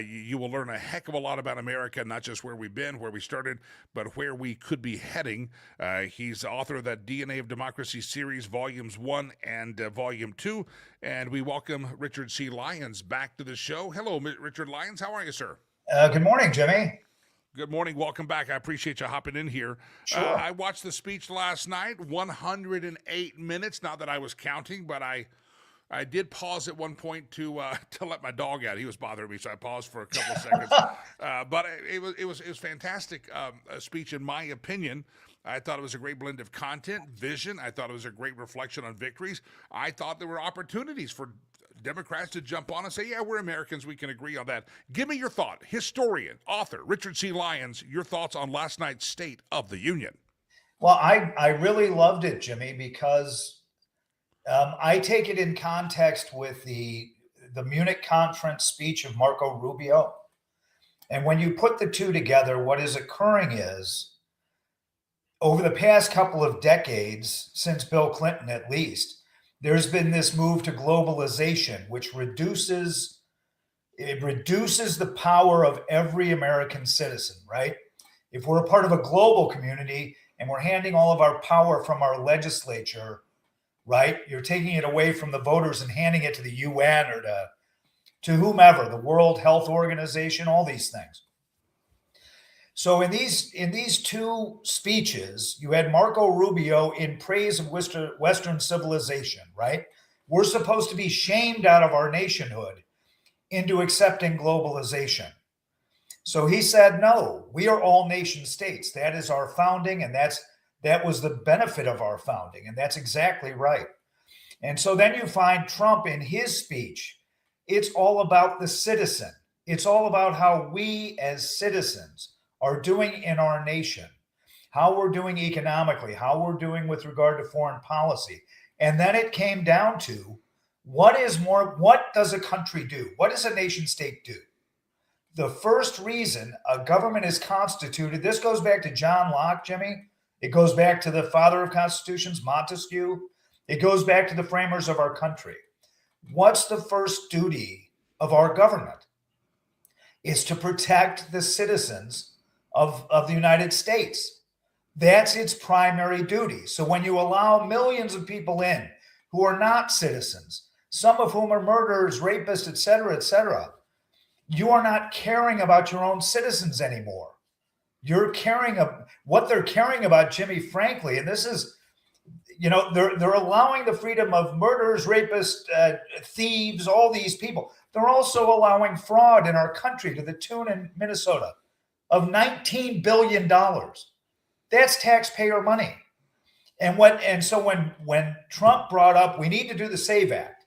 you will learn a heck of a lot about America, not just where we've been, where we started, but where we could be heading. He's the author of that DNA of Democracy series, Volumes 1 and Volume 2. And we welcome Richard C. Lyons back to the show. Hello, Richard Lyons. How are you, sir? Good morning, Jimmy. Good morning. Welcome back. I appreciate you hopping in here. Sure. I watched the speech last night, 108 minutes. Not that I was counting, but I did pause at one point to let my dog out. He was bothering me, so I paused for a couple of seconds. But it was fantastic a speech, in my opinion. I thought it was a great blend of content, vision. I thought it was a great reflection on victories. I thought there were opportunities for Democrats to jump on and say, yeah, we're Americans. We can agree on that. Give me your thought. Historian, author, Richard C. Lyons, your thoughts on last night's State of the Union. Well, I really loved it, Jimmy, because I take it in context with the Munich conference speech of Marco Rubio. And when you put the two together, what is occurring is, over the past couple of decades, since Bill Clinton at least, there's been this move to globalization, which reduces the power of every American citizen, right? If we're a part of a global community and we're handing all of our power from our legislature, right? You're taking it away from the voters and handing it to the UN or to whomever, the World Health Organization, all these things. So in these two speeches, you had Marco Rubio in praise of Western civilization, right? We're supposed to be shamed out of our nationhood into accepting globalization. So he said, no, we are all nation states. That is our founding, and that was the benefit of our founding, and that's exactly right. And so then you find Trump in his speech. It's all about the citizen. It's all about how we as citizens are doing in our nation, how we're doing economically, how we're doing with regard to foreign policy. And then it came down to what does a country do? What does a nation state do? The first reason a government is constituted, this goes back to John Locke, Jimmy. It goes back to the father of constitutions, Montesquieu. It goes back to the framers of our country. What's the first duty of our government? Is to protect the citizens of the United States. That's its primary duty. So when you allow millions of people in who are not citizens, some of whom are murderers, rapists, et cetera, you are not caring about your own citizens anymore. You're caring about what they're caring about, Jimmy, frankly, and this is, they're allowing the freedom of murderers, rapists, thieves, all these people. They're also allowing fraud in our country to the tune in Minnesota of $19 billion. That's taxpayer money. And so when Trump brought up, we need to do the SAVE Act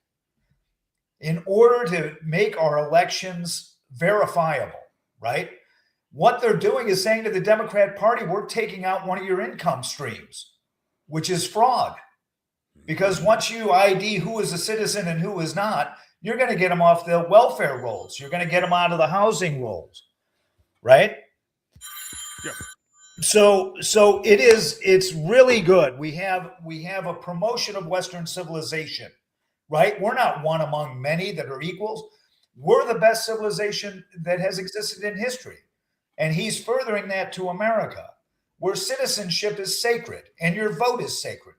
in order to make our elections verifiable, right? What they're doing is saying to the Democrat Party, we're taking out one of your income streams, which is fraud. Because once you ID who is a citizen and who is not, you're going to get them off the welfare rolls. You're going to get them out of the housing rolls, right? Yeah. So it's really good. We have a promotion of Western civilization, right? We're not one among many that are equals. We're the best civilization that has existed in history. And he's furthering that to America. where citizenship is sacred and your vote is sacred.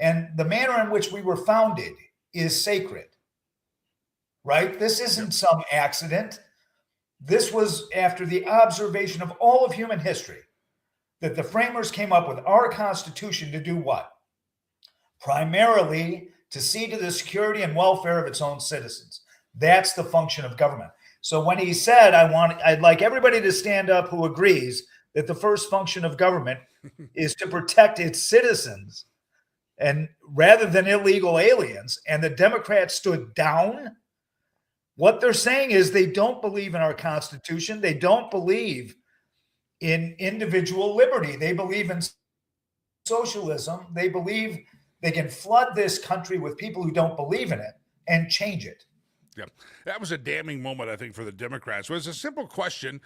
And the manner in which we were founded is sacred, right? This isn't some accident. This was after the observation of all of human history that the framers came up with our Constitution to do what? Primarily to see to the security and welfare of its own citizens. That's the function of government. So when he said, I'd like everybody to stand up who agrees that the first function of government is to protect its citizens and rather than illegal aliens, and the Democrats stood down, what they're saying is they don't believe in our Constitution. They don't believe in individual liberty. They believe in socialism. They believe they can flood this country with people who don't believe in it and change it. Yeah, that was a damning moment, I think, for the Democrats. It was a simple question.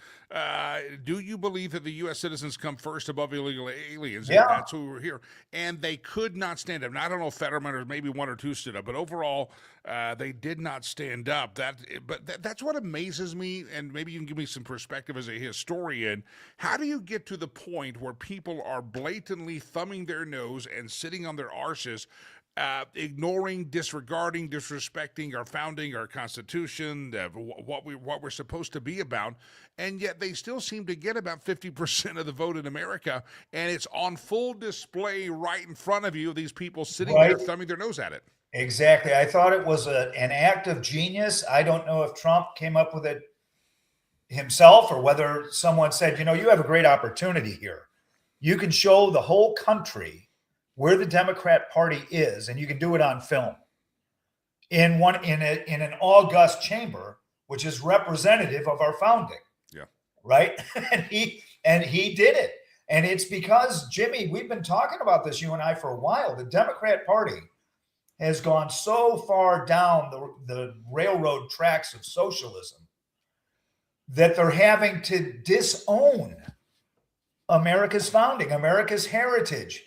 Do you believe that the U.S. citizens come first above illegal aliens? Yeah. And that's who we're here. And they could not stand up. Now, I don't know if Fetterman or maybe one or two stood up, but overall, they did not stand up. That's what amazes me, and maybe you can give me some perspective as a historian. How do you get to the point where people are blatantly thumbing their nose and sitting on their arses, ignoring, disregarding, disrespecting our founding, our Constitution, what we're supposed to be about, and yet they still seem to get about 50% of the vote in America, and it's on full display right in front of you, these people sitting there thumbing their nose at it. Exactly. I thought it was an act of genius. I don't know if Trump came up with it himself or whether someone said, you have a great opportunity here. You can show the whole country where the Democrat Party is, and you can do it on film in an august chamber, which is representative of our founding. Yeah. Right. and he did it. And it's because, Jimmy, we've been talking about this, you and I, for a while. The Democrat Party has gone so far down the railroad tracks of socialism that they're having to disown America's founding, America's heritage.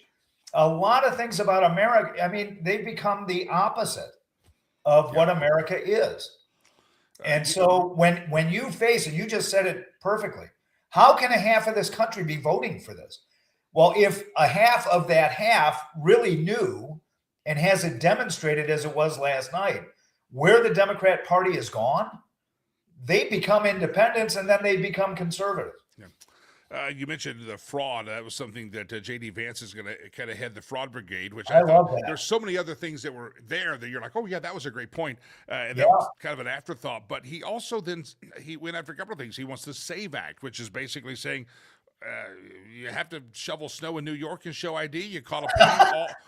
A lot of things about America, I mean, they've become the opposite of what America is. And so when you face, and you just said it perfectly, how can a half of this country be voting for this? Well, if a half of that half really knew and has it demonstrated as it was last night, where the Democrat Party is gone, they become independents and then they become conservative. Yeah. You mentioned the fraud. That was something that J.D. Vance is going to kind of head the fraud brigade, which I love that. There's so many other things that were there that you're like, oh, yeah, that was a great point. And that was kind of an afterthought. But he also he went after a couple of things. He wants the SAVE Act, which is basically saying, you have to shovel snow in New York and show ID. You call a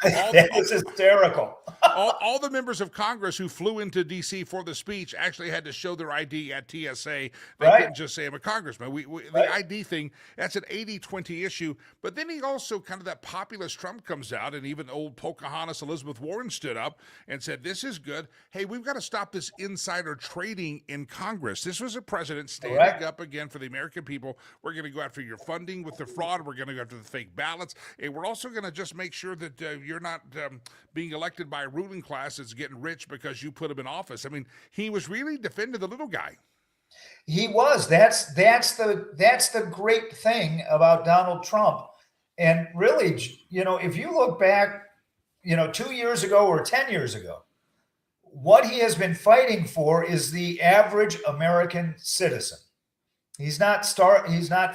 that was hysterical. all the members of Congress who flew into D.C. for the speech actually had to show their ID at TSA. They couldn't just say I'm a congressman. The ID thing, that's an 80-20 issue. But then he also kind of that populist Trump comes out, and even old Pocahontas Elizabeth Warren stood up and said, this is good. Hey, we've got to stop this insider trading in Congress. This was a president standing up again for the American people. We're going to go after your funding with the fraud. We're going to go after the fake ballots. And we're also going to just make sure that you're not being elected by a ruling class that's getting rich because you put him in office. I mean, he was really defending the little guy. He was. That's the great thing about Donald Trump. And really, if you look back, 2 years ago or 10 years ago, what he has been fighting for is the average American citizen. He's not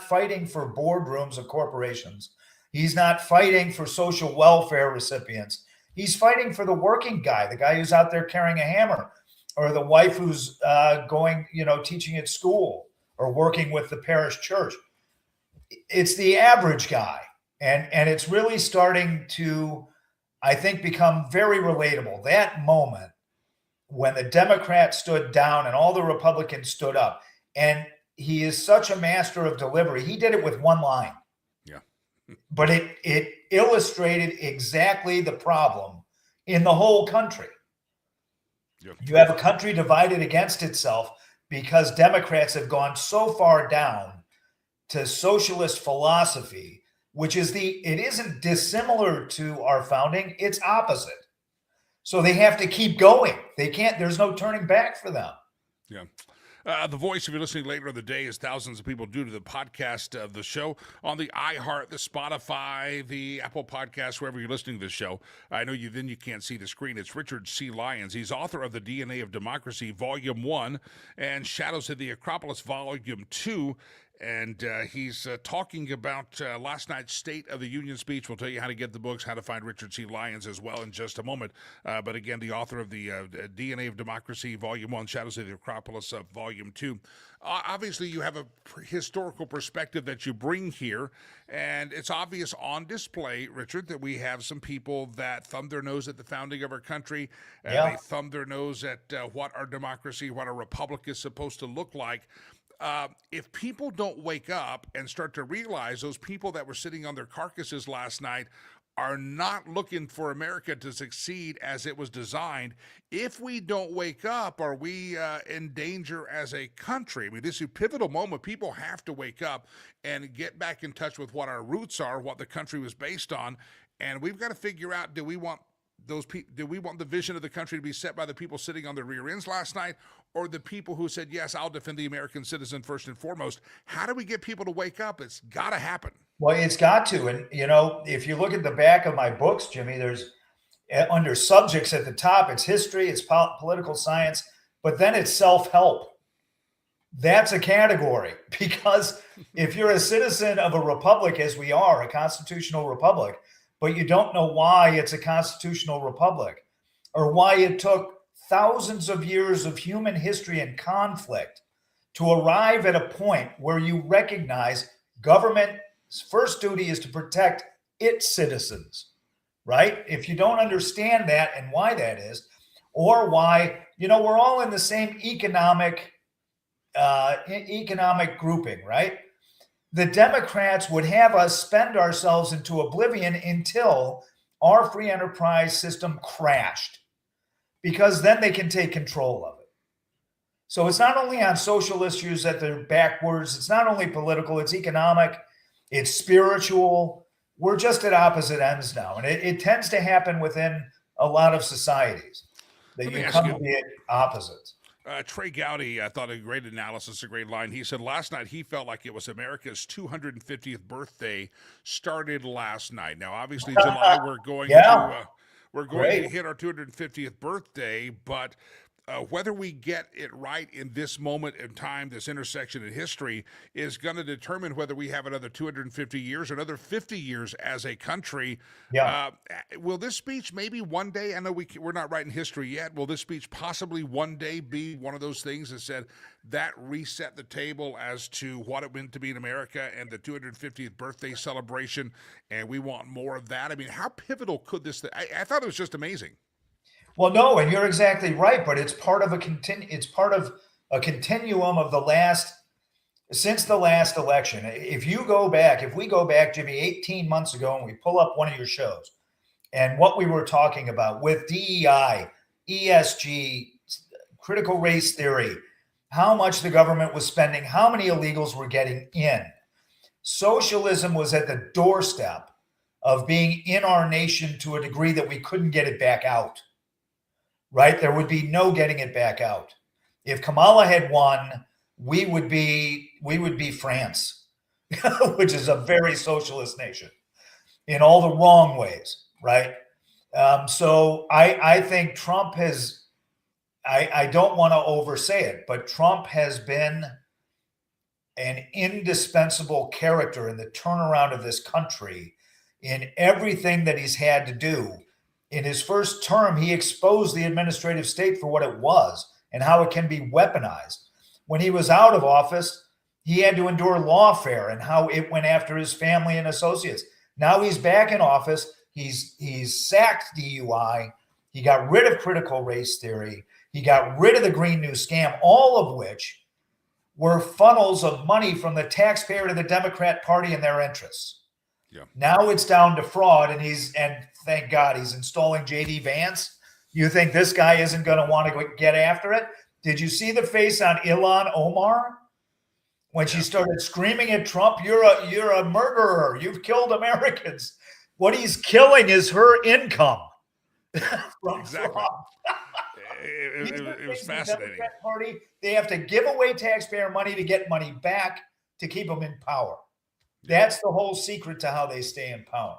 fighting for boardrooms of corporations. He's not fighting for social welfare recipients. He's fighting for the working guy, the guy who's out there carrying a hammer, or the wife who's going, teaching at school or working with the parish church. It's the average guy. And it's really starting to, I think, become very relatable. That moment when the Democrats stood down and all the Republicans stood up, and he is such a master of delivery. He did it with one line. Yeah. But it illustrated exactly the problem in the whole country. Yep. You have a country divided against itself because Democrats have gone so far down to socialist philosophy, which is it isn't dissimilar to our founding, it's opposite. So they have to keep going. They can't, there's no turning back for them. Yeah. The voice, if you're listening later in the day, as thousands of people do to the podcast of the show on the iHeart, the Spotify, the Apple Podcasts, wherever you're listening to the show. I know you can't see the screen. It's Richard C. Lyons. He's author of The DNA of Democracy, Volume 1, and Shadows of the Acropolis, Volume 2. And he's talking about last night's State of the Union speech. We'll tell you how to get the books, how to find Richard C. Lyons as well in just a moment. But again, the author of the DNA of Democracy, Volume 1, Shadows of the Acropolis, Volume 2. Obviously, you have a historical perspective that you bring here, and it's obvious on display, Richard, that we have some people that thumb their nose at the founding of our country. They thumb their nose at what our democracy, what our republic is supposed to look like. If people don't wake up and start to realize those people that were sitting on their carcasses last night are not looking for America to succeed as it was designed, if we don't wake up, are we in danger as a country? I mean, this is a pivotal moment. People have to wake up and get back in touch with what our roots are, what the country was based on, and we've got to figure out, do we want the vision of the country to be set by the people sitting on their rear ends last night, or the people who said, yes, I'll defend the American citizen first and foremost? How do we get people to wake up? It's got to happen. Well, it's got to. And, if you look at the back of my books, Jimmy, there's under subjects at the top, it's history, it's political science, but then it's self-help. That's a category, because if you're a citizen of a republic, as we are, a constitutional republic, but you don't know why it's a constitutional republic, or why it took thousands of years of human history and conflict to arrive at a point where you recognize government's first duty is to protect its citizens, right? If you don't understand that and why that is, or why, we're all in the same economic grouping, right? The Democrats would have us spend ourselves into oblivion until our free enterprise system crashed, because then they can take control of it. So it's not only on social issues that they're backwards, it's not only political, it's economic, it's spiritual. We're just at opposite ends now. And it tends to happen within a lot of societies that you come to be at opposites. Trey Gowdy, I thought a great analysis, a great line. He said last night he felt like it was America's 250th birthday started last night. Now, obviously, July we're going to hit our 250th birthday, but whether we get it right in this moment in time, this intersection in history, is going to determine whether we have another 250 years or another 50 years as a country. Will this speech maybe one day, I know we're not writing history yet, will this speech possibly one day be one of those things that said that reset the table as to what it meant to be in America and the 250th birthday celebration, and we want more of that? I mean, how pivotal could this thing? I thought it was just amazing. Well, no, and you're exactly right, but it's part of a continuum of since the last election. If we go back, Jimmy, 18 months ago, and we pull up one of your shows and what we were talking about with DEI, ESG, critical race theory, how much the government was spending, how many illegals were getting in. Socialism was at the doorstep of being in our nation to a degree that we couldn't get it back out. Right? There would be no getting it back out. If Kamala had won, we would be France, which is a very socialist nation in all the wrong ways, right? So I think Trump has, I don't want to oversay it, but Trump has been an indispensable character in the turnaround of this country in everything that he's had to do. In his first term, he exposed the administrative state for what it was and how it can be weaponized. When he was out of office, he had to endure lawfare and how it went after his family and associates. Now he's back in office. He's sacked DUI. He got rid of critical race theory. He got rid of the Green New Scam, all of which were funnels of money from the taxpayer to the Democrat Party and their interests. Yeah. Now it's down to fraud, and thank God he's installing J.D. Vance. You think this guy isn't going to want to get after it? Did you see the face on Ilhan Omar when she started screaming at Trump? You're a murderer. You've killed Americans. What he's killing is her income. Exactly. It, These it, are it was things the fascinating. Democrat Party, they have to give away taxpayer money to get money back to keep them in power. That's the whole secret to how they stay in power.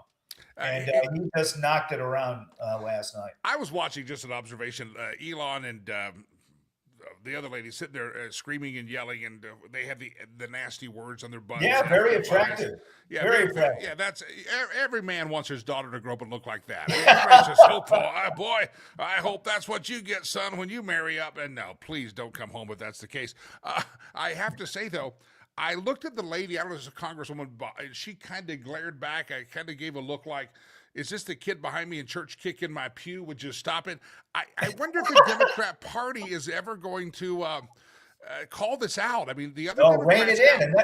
And he just knocked it around last night. I was watching just an observation. Elon and the other lady sitting there screaming and yelling, and they have the nasty words on their butts. Yeah, very attractive. Yeah, very attractive. Yeah, that's every man wants his daughter to grow up and look like that. Gracious, boy, I hope that's what you get, son, when you marry up. And no, please don't come home if that's the case. I have to say though, I looked at the lady. I don't know if it's a congresswoman, and she kind of glared back. I kind of gave a look like, is this the kid behind me in church kicking my pew? Would you stop it? I wonder if the Democrat Party is ever going to call this out. I mean, the other Democrats rein it in. And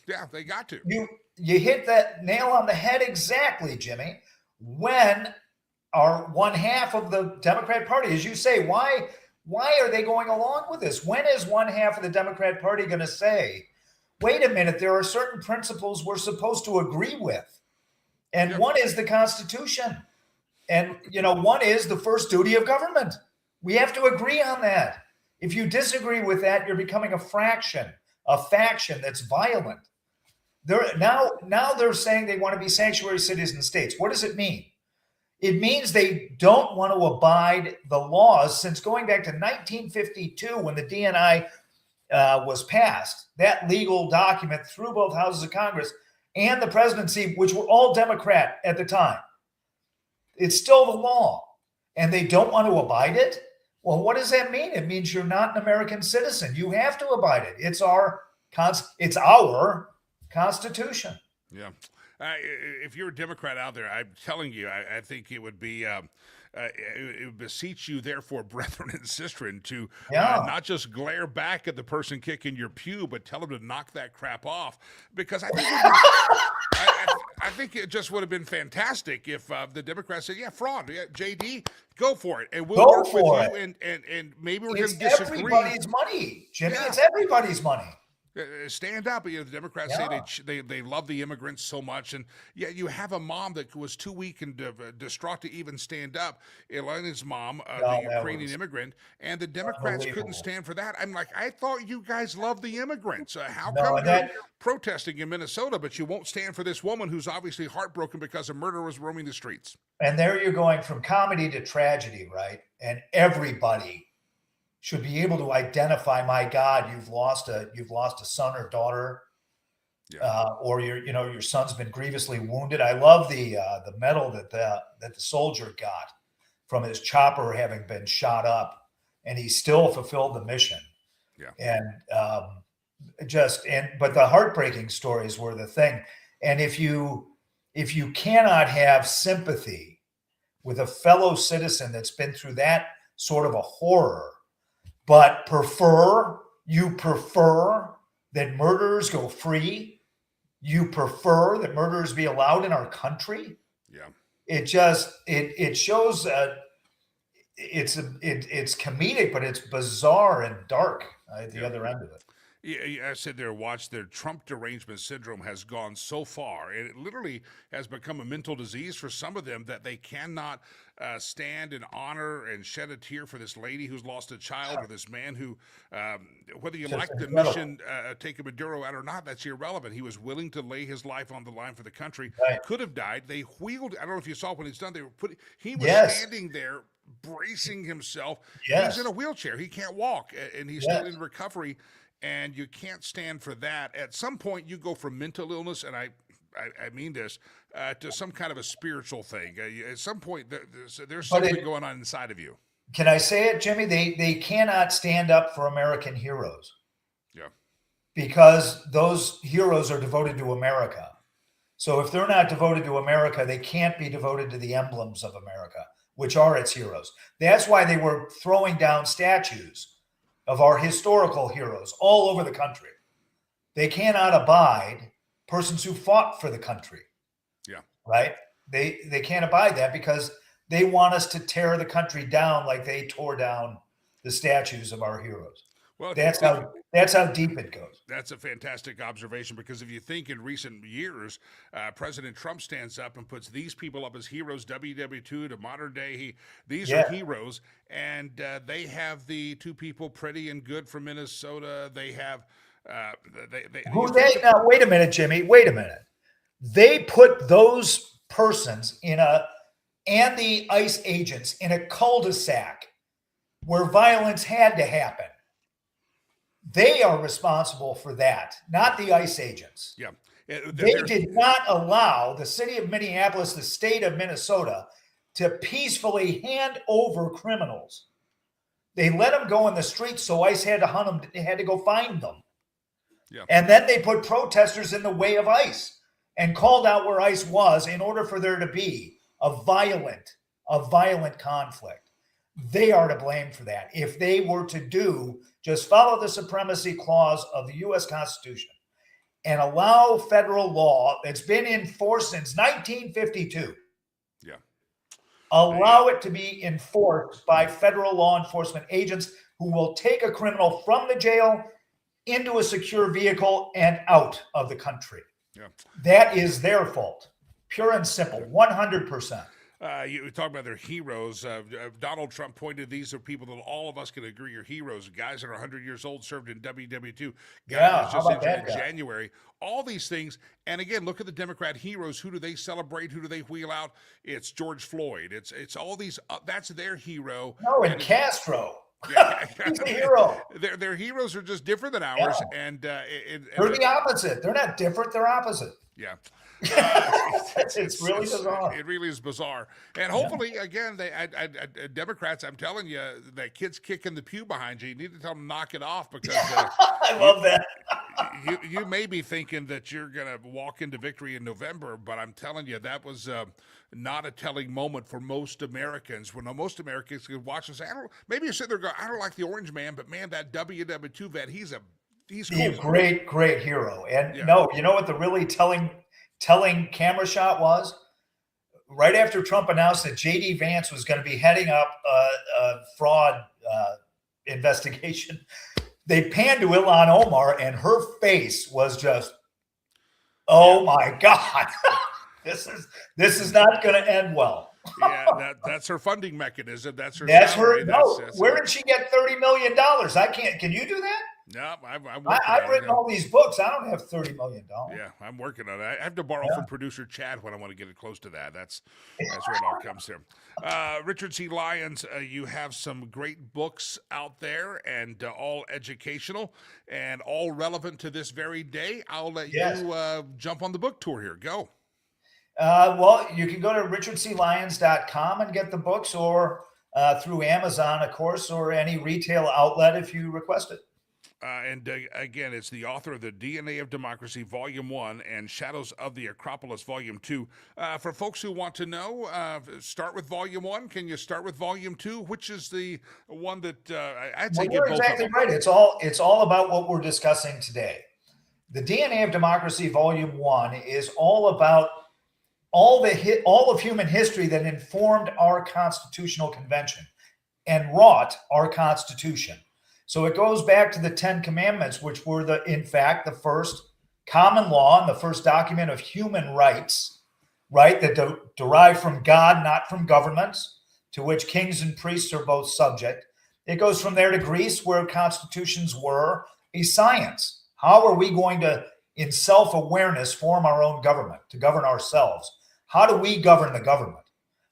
yeah, they got to. You hit that nail on the head exactly, Jimmy. When are one half of the Democrat Party, as you say, why are they going along with this? When is one half of the Democrat Party going to say, wait a minute, there are certain principles we're supposed to agree with? And one is the Constitution. And, one is the first duty of government. We have to agree on that. If you disagree with that, you're becoming a faction that's violent. Now they're saying they want to be sanctuary citizen states. What does it mean? It means they don't want to abide the laws since going back to 1952 when the DNI was passed, that legal document through both houses of Congress and the presidency, which were all Democrat at the time. It's still the law, and they don't want to abide it. Well, what does that mean? It means you're not an American citizen. You have to abide it. It's our Constitution. Yeah. If you're a Democrat out there, I'm telling you, I think it would be it would beseech you, therefore, brethren and sistren, to not just glare back at the person kicking your pew, but tell them to knock that crap off. Because I think I think it just would have been fantastic if the Democrats said, "Yeah, fraud, JD, go for it, and we'll work with you, and maybe we're going to disagree." It's everybody's money, Jimmy. Yeah. It's everybody's money. Stand up. The Democrats say they love the immigrants so much, and yet you have a mom that was too weak and distraught to even stand up. Elena's mom, the Ukrainian immigrant, and the Democrats couldn't stand for that. I'm like, I thought you guys loved the immigrants. How come you're protesting in Minnesota, but you won't stand for this woman who's obviously heartbroken because a murderer was roaming the streets? And there you're going from comedy to tragedy, right? And everybody should be able to identify, my God, you've lost a son or daughter, or your son's been grievously wounded. I love the medal that the soldier got from his chopper having been shot up, and he still fulfilled the mission. Yeah, and but the heartbreaking stories were the thing. And if you cannot have sympathy with a fellow citizen that's been through that sort of a horror, but you prefer that murderers go free, you prefer that murderers be allowed in our country. Yeah, it shows it's comedic, but it's bizarre and dark at the other end of it. I said there, watch, their Trump derangement syndrome has gone so far, and it literally has become a mental disease for some of them that they cannot stand and honor and shed a tear for this lady who's lost a child, or this man who, whether you like the mission, take a Maduro out or not, that's irrelevant. He was willing to lay his life on the line for the country. Right. Could have died. They wheeled. I don't know if you saw when he's done. He was standing there bracing himself. He's in a wheelchair. He can't walk, and he's still in recovery. And you can't stand for that. At some point, you go from mental illness, and I mean this, to some kind of a spiritual thing. At some point, there's something going on inside of you. Can I say it, Jimmy? They cannot stand up for American heroes. Yeah. Because those heroes are devoted to America. So if they're not devoted to America, they can't be devoted to the emblems of America, which are its heroes. That's why they were throwing down statues of our historical heroes all over the country. They cannot abide persons who fought for the country. Yeah. Right? They can't abide that because they want us to tear the country down like they tore down the statues of our heroes. Well, That's how deep it goes. that's a fantastic observation, because if you think in recent years, President Trump stands up and puts these people up as heroes, WW2 to modern day. These are heroes, and they have the two people, Pretty and Good from Minnesota. They have Now, wait a minute, Jimmy. Wait a minute. They put those persons and the ICE agents in a cul-de-sac where violence had to happen. They are responsible for that, not the ICE agents. Yeah. They did not allow the city of Minneapolis, the state of Minnesota, to peacefully hand over criminals. They let them go in the streets, so ICE had to hunt them. They had to go find them. Yeah. And then they put protesters in the way of ICE and called out where ICE was in order for there to be a violent conflict. They are to blame for that. If they were to just follow the supremacy clause of the U.S. Constitution and allow federal law that's been in force since 1952, allow it to be enforced by federal law enforcement agents who will take a criminal from the jail into a secure vehicle and out of the country. Yeah. That is their fault. Pure and simple, 100%. You talk about their heroes. Donald Trump pointed, these are people that all of us can agree are heroes. Guys that are 100 years old, served in WW2. Guys just injured in January. All these things. And again, look at the Democrat heroes. Who do they celebrate? Who do they wheel out? It's George Floyd. It's all these. That's their hero. No, and Castro. Yeah. He's a hero. Their heroes are just different than ours. Yeah. And they're the opposite. They're not different. They're opposite. Yeah. It's really bizarre. It really is bizarre. And hopefully, again, Democrats, I'm telling you, that kid's kicking the pew behind you. You need to tell them knock it off, because I love that. you may be thinking that you're going to walk into victory in November, but I'm telling you, that was not a telling moment for most Americans. When most Americans could watch and say, maybe you're sitting there going, I don't like the Orange Man, but man, that WW2 vet, he's cool. A great hero. And no, you know what the really telling camera shot was? Right after Trump announced that J.D. Vance was going to be heading up a fraud investigation, they panned to Ilhan Omar, and her face was just, oh my God, this is not going to end well. Yeah, that's her funding mechanism. That's her. Where did she get $30 million? I can't. Can you do that? No, I've written all these books. I don't have $30 million. Yeah, I'm working on it. I have to borrow from producer Chad when I want to get it close to that. That's where it all comes from. Richard C. Lyons, you have some great books out there, and all educational and all relevant to this very day. I'll let you jump on the book tour here. Go. Well, you can go to richardclyons.com and get the books, or through Amazon, of course, or any retail outlet if you request it. And again, it's the author of The DNA of Democracy, Volume 1, and Shadows of the Acropolis, Volume 2. For folks who want to know, start with Volume 1. Can you start with Volume 2? Which is the one that I'd say get both exactly of them. Right. It's all about what we're discussing today. The DNA of Democracy, Volume 1, is all about all of human history that informed our constitutional convention and wrought our Constitution. So it goes back to the 10 Commandments, which were in fact the first common law and the first document of human rights, right? That derive from God, not from governments, to which kings and priests are both subject. It goes from there to Greece, where constitutions were a science. How are we going to, in self-awareness, form our own government to govern ourselves? How do we govern the government?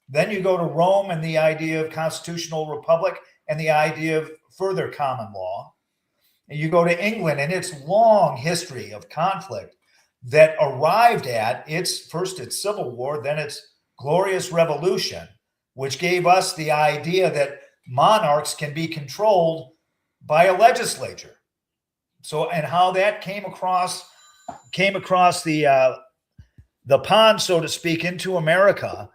Then you go to Rome and the idea of constitutional republic and the idea of further common law. And you go to England and its long history of conflict that arrived at its civil war, then its glorious revolution, which gave us the idea that monarchs can be controlled by a legislature. So, and how that came across the pond, so to speak, into America,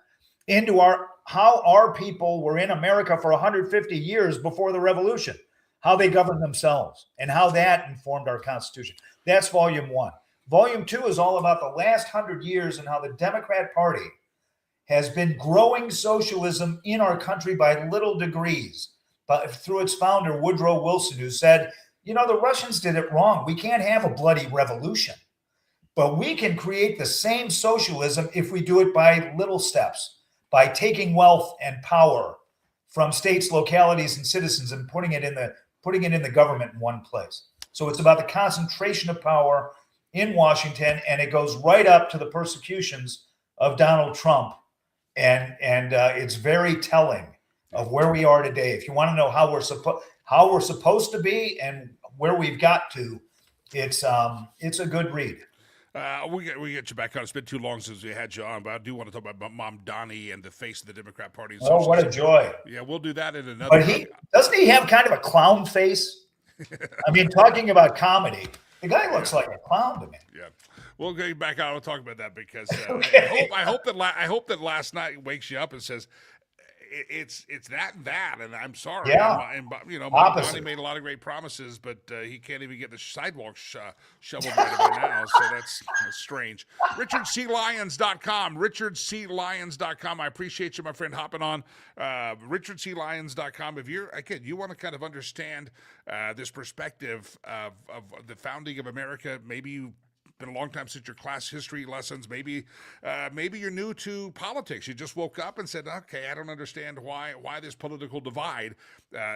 into how our people were in America for 150 years before the revolution, how they governed themselves, and how that informed our Constitution. That's Volume 1. Volume 2 is all about the last 100 years and how the Democrat Party has been growing socialism in our country by little degrees, but through its founder, Woodrow Wilson, who said, the Russians did it wrong. We can't have a bloody revolution, but we can create the same socialism if we do it by little steps, by taking wealth and power from states, localities, and citizens and putting it in the government in one place. So it's about the concentration of power in Washington, and it goes right up to the persecutions of Donald Trump. And it's very telling of where we are today. If you want to know how we're supposed to be and where we've got to, it's a good read. We get you back on. It's been too long since we had you on, but I do want to talk about Mom Donnie and the face of the Democrat Party. And oh, what a joy! Yeah, we'll do that in another. But doesn't he have kind of a clown face? I mean, talking about comedy, the guy looks like a clown to me. Yeah, we'll get back out. We'll talk about that because Okay. I hope that last night wakes you up and says it's that and that, and I'm sorry. Yeah. And Mom Opposite. Donnie made a lot of great promises, but he can't even get the sidewalks shoveled right now. So that's strange. RichardCLyons.com. RichardCLyons.com. I appreciate you, my friend, hopping on. RichardCLyons.com. If you want to kind of understand this perspective of the founding of America, maybe you been a long time since your class history lessons. Maybe you're new to politics. You just woke up and said, okay, I don't understand why this political divide.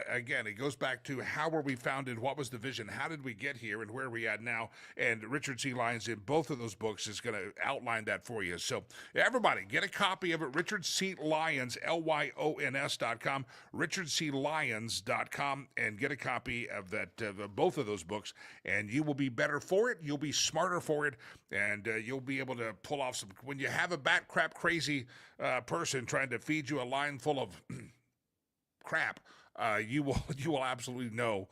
Again, it goes back to how were we founded? What was the vision? How did we get here? And where are we at now? And Richard C. Lyons in both of those books is going to outline that for you. So everybody, get a copy of it. Richard C. Lyons, LYONS.com, RichardCLyons.com, and get a copy of that, both of those books. And you will be better for it. You'll be smarter for it, and you'll be able to pull off some. When you have a bat crap crazy person trying to feed you a line full of crap, you will absolutely know.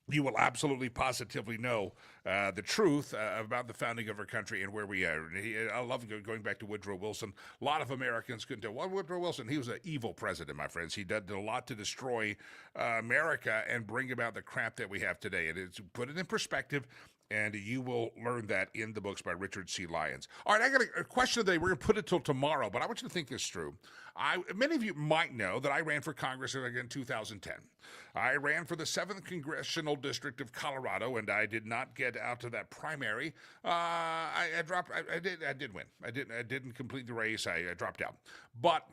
You will absolutely positively know the truth about the founding of our country and where we are. I love going back to Woodrow Wilson. A lot of Americans couldn't tell. Well, Woodrow Wilson, he was an evil president, my friends. He did a lot to destroy America and bring about the crap that we have today. And it's put it in perspective. And you will learn that in the books by Richard C. Lyons. All right, I got a question today. We're going to put it till tomorrow, but I want you to think this through. Many of you might know that I ran for Congress in 2010. I ran for the 7th Congressional District of Colorado, and I did not get out to that primary. I dropped. I did win. I didn't complete the race. I dropped out. But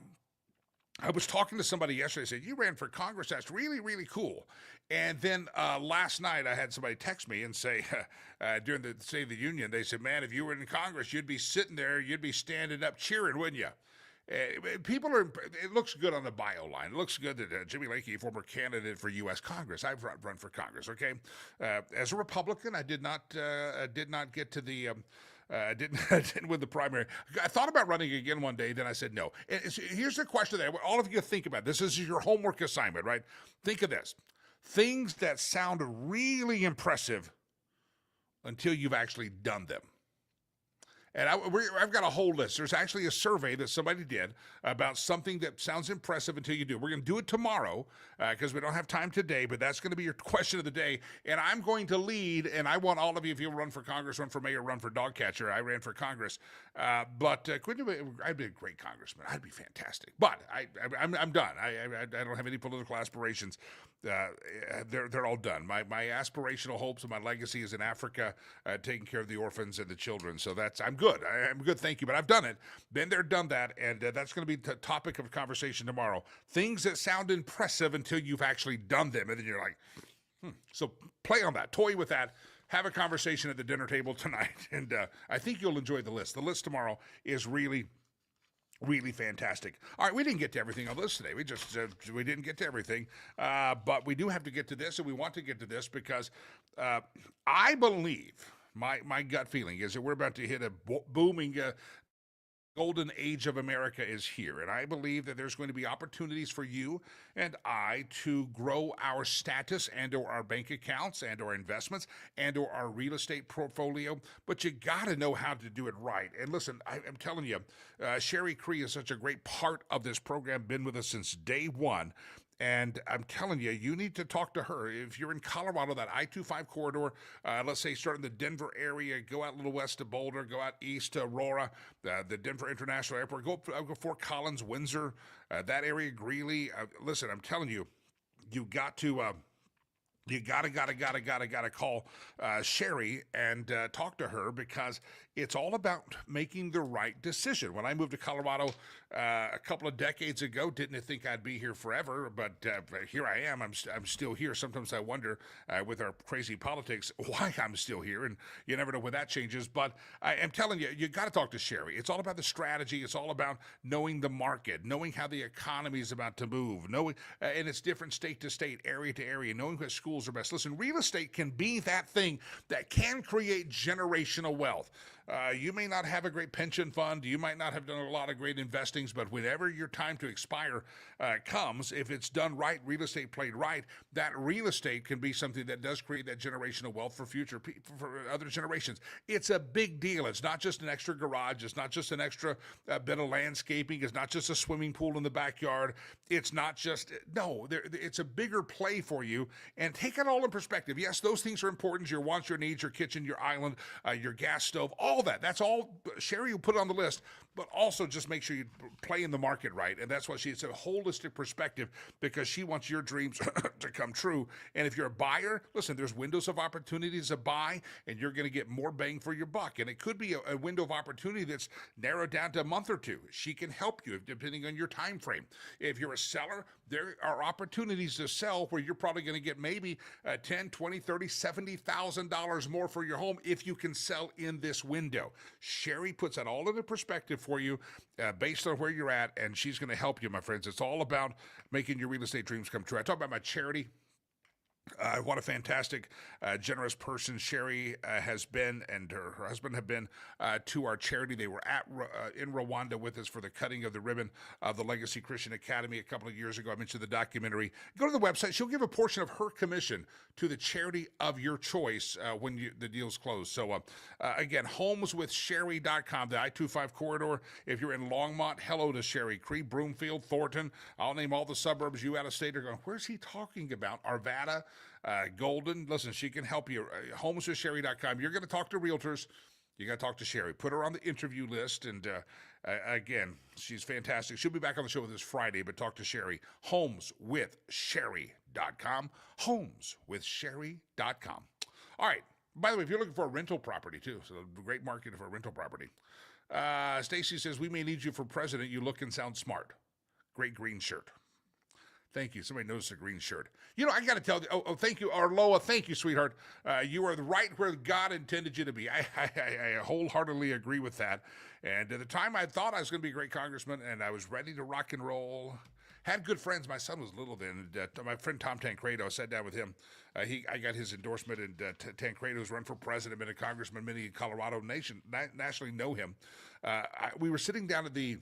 I was talking to somebody yesterday. I said, you ran for Congress. That's really, really cool. And then last night I had somebody text me and say, during the State of the Union, they said, man, if you were in Congress, you'd be sitting there, you'd be standing up cheering, wouldn't you? It looks good on the bio line. It looks good that Jimmy Lakey, former candidate for U.S. Congress, I've run for Congress, okay? As a Republican, I did not get to the... I didn't win the primary. I thought about running again one day, then I said no. Here's the question that all of you think about. This is your homework assignment, right? Think of this. Things that sound really impressive until you've actually done them. And I've got a whole list. There's actually a survey that somebody did about something that sounds impressive until you do. We're going to do it tomorrow because we don't have time today, but that's going to be your question of the day. And I'm going to lead, and I want all of you, if you run for Congress, run for mayor, run for dog catcher. I ran for Congress. But I'd be a great congressman. I'd be fantastic. But I'm done. I don't have any political aspirations. They're all done. My aspirational hopes and my legacy is in Africa, taking care of the orphans and the children. So I'm good. I'm good, thank you. But I've done it. Been there, done that, and that's going to be the topic of conversation tomorrow. Things that sound impressive until you've actually done them, and then you're like, So play on that, toy with that. Have a conversation at the dinner table tonight, and I think you'll enjoy the list. The list tomorrow is really fantastic. All right, we didn't get to everything on the list today. We didn't get to everything, but we do have to get to this, and we want to get to this because I believe my gut feeling is that we're about to hit a booming golden age of America is here. And I believe that there's going to be opportunities for you and I to grow our status and or our bank accounts and or investments and or our real estate portfolio. But you got to know how to do it right. And listen, I'm telling you, Sherry Cree is such a great part of this program, been with us since day one. And I'm telling you, you need to talk to her. If you're in Colorado, that I-25 corridor, let's say start in the Denver area, go out a little west to Boulder, go out east to Aurora, the Denver International Airport, go Fort Collins, Windsor, that area, Greeley. Listen, I'm telling you, you got to you gotta call Sherry and talk to her, because it's all about making the right decision. When I moved to Colorado a couple of decades ago, didn't think I'd be here forever, but here I am. I'm still here. Sometimes I wonder, with our crazy politics, why I'm still here, and you never know when that changes. But I am telling you, you got to talk to Sherry. It's all about the strategy. It's all about knowing the market, knowing how the economy is about to move, knowing, and it's different state to state, area to area, knowing what schools are best. Listen, real estate can be that thing that can create generational wealth. You may not have a great pension fund. You might not have done a lot of great investings, but whenever your time to expire comes, if it's done right, real estate played right, that real estate can be something that does create that generational wealth for future people, for other generations. It's a big deal. It's not just an extra garage. It's not just an extra bit of landscaping. It's not just a swimming pool in the backyard. It's not just, no, it's a bigger play for you. And take it all in perspective. Yes, those things are important. Your wants, your needs, your kitchen, your island, your gas stove, all that. That's all. Sherry will put it on the list, but also just make sure you play in the market right. And that's what it's a holistic perspective, because she wants your dreams to come true. And if you're a buyer, listen, there's windows of opportunities to buy, and you're going to get more bang for your buck. And it could be a window of opportunity that's narrowed down to a month or two. She can help you depending on your time frame. If you're a seller, there are opportunities to sell where you're probably going to get maybe $10, $20, $30, $70,000 more for your home if you can sell in this window. Sherry puts that all into perspective for you based on where you're at, and she's going to help you, my friends. It's all about making your real estate dreams come true. I talk about my charity. What a fantastic, generous person Sherry has been, and her husband have been to our charity. They were in Rwanda with us for the cutting of the ribbon of the Legacy Christian Academy a couple of years ago. I mentioned the documentary. Go to the website. She'll give a portion of her commission to the charity of your choice when the deal's closed. So, again, homeswithsherry.com, the I-25 corridor. If you're in Longmont, hello to Sherry. Cree, Broomfield, Thornton. I'll name all the suburbs. You out of state are going, where's he talking about? Arvada. Golden, listen, she can help you. Homeswithsherry.com. You're going to talk to realtors. You got to talk to Sherry. Put her on the interview list. And again, she's fantastic. She'll be back on the show this Friday, but talk to Sherry. Homeswithsherry.com. Homeswithsherry.com. All right. By the way, if you're looking for a rental property, too, so a great market for a rental property. Stacy says, we may need you for president. You look and sound smart. Great green shirt. Thank you. Somebody noticed a green shirt. You know, I got to tell you, thank you, Arloa. Thank you, sweetheart. You are right where God intended you to be. I wholeheartly agree with that. And at the time, I thought I was going to be a great congressman, and I was ready to rock and roll. Had good friends. My son was little then. My friend Tom Tancredo, I sat down with him. I got his endorsement, and Tancredo's run for president, been a congressman. Many in Colorado nationally know him. We were sitting down at the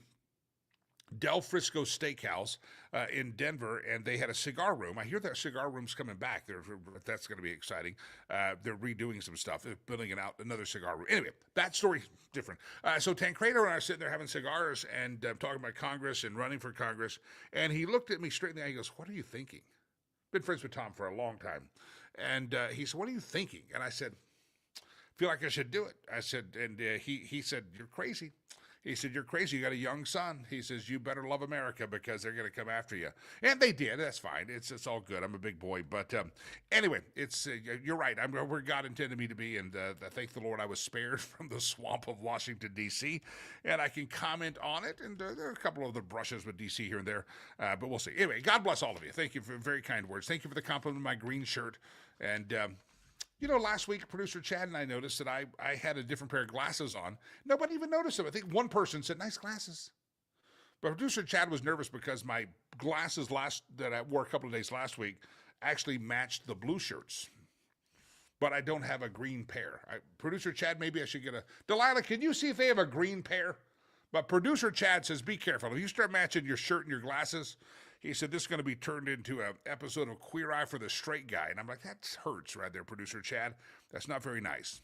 Del Frisco Steakhouse in Denver, and they had a cigar room. I hear that cigar room's coming back. That's going to be exciting. They're redoing some stuff. They're building another cigar room. Anyway, that story's different. So Tancredo and I are sitting there having cigars and talking about Congress and running for Congress, and he looked at me straight in the eye. He goes, "What are you thinking?" Been friends with Tom for a long time. And he said, "What are you thinking?" And I said, "Feel like I should do it." I said, and he said, "You're crazy." He said, "You're crazy. You got a young son." He says, "You better love America because they're going to come after you." And they did. That's fine. It's all good. I'm a big boy. But anyway, you're right. I'm where God intended me to be. And I thank the Lord I was spared from the swamp of Washington, D.C. And I can comment on it. And there are a couple of other brushes with D.C. here and there. But we'll see. Anyway, God bless all of you. Thank you for very kind words. Thank you for the compliment of my green shirt. And you know, last week, producer Chad and I noticed that I had a different pair of glasses on. Nobody even noticed them. I think one person said, "Nice glasses." But producer Chad was nervous because my glasses that I wore a couple of days last week actually matched the blue shirts. But I don't have a green pair. Producer Chad, maybe I should get Delilah, can you see if they have a green pair? But producer Chad says, be careful. If you start matching your shirt and your glasses, he said, this is going to be turned into an episode of Queer Eye for the Straight Guy. And I'm like, that hurts right there, producer Chad. That's not very nice.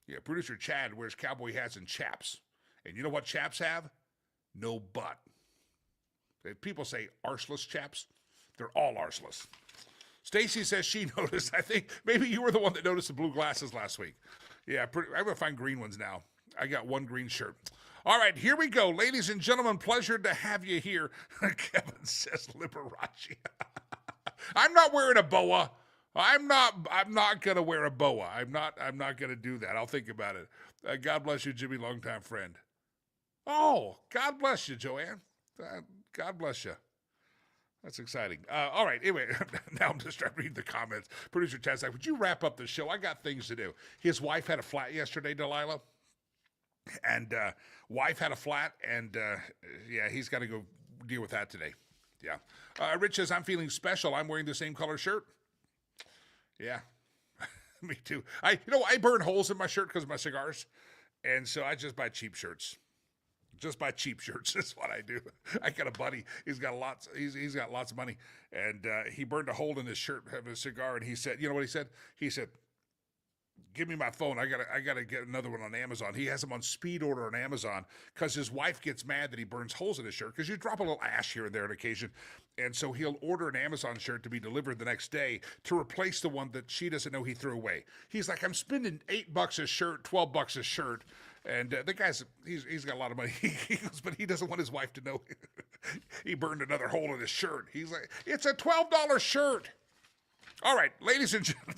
Yeah, producer Chad wears cowboy hats and chaps. And you know what chaps have? No butt. If people say arseless chaps, they're all arseless. Stacy says she noticed. I think maybe you were the one that noticed the blue glasses last week. Yeah, I'm going to find green ones now. I got one green shirt. All right, here we go. Ladies and gentlemen, pleasure to have you here. Kevin says Liberace. I'm not wearing a boa. I'm not gonna wear a boa. I'm not gonna do that. I'll think about it. God bless you, Jimmy, longtime friend. Oh, God bless you, Joanne. God bless you. That's exciting. All right. Anyway, now I'm just trying to read the comments. Producer Chad's like, would you wrap up the show? I got things to do. His wife had a flat yesterday, Delilah. And wife had a flat. And yeah, he's got to go deal with that today. Yeah. Rich says, I'm feeling special. I'm wearing the same color shirt. Yeah. Me too. I burn holes in my shirt because of my cigars. And so I just buy cheap shirts. Just buy cheap shirts. That's what I do. I got a buddy. He's got lots of money, and he burned a hole in his shirt having a cigar. And he said, you know what he said? He said, "Give me my phone. I gotta get another one on Amazon." He has them on speed order on Amazon because his wife gets mad that he burns holes in his shirt because you drop a little ash here and there on occasion, and so he'll order an Amazon shirt to be delivered the next day to replace the one that she doesn't know he threw away. He's like, I'm spending $8 a shirt, $12 a shirt. And the guy's, he's got a lot of money. He goes, but he doesn't want his wife to know he burned another hole in his shirt. He's like, it's a $12 shirt. All right, ladies and gentlemen,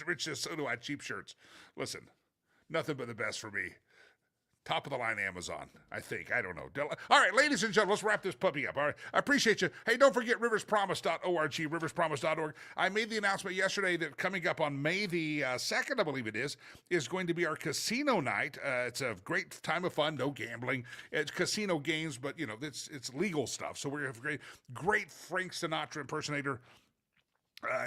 Rich says, so do I, cheap shirts. Listen, nothing but the best for me. Top of the line Amazon, I think. I don't know. All right, ladies and gentlemen, let's wrap this puppy up. All right, I appreciate you. Hey, don't forget riverspromise.org, riverspromise.org. I made the announcement yesterday that coming up on May the 2nd, I believe it is going to be our casino night. It's a great time of fun, no gambling. It's casino games, but, you know, it's legal stuff. So we're going to have a great Frank Sinatra impersonator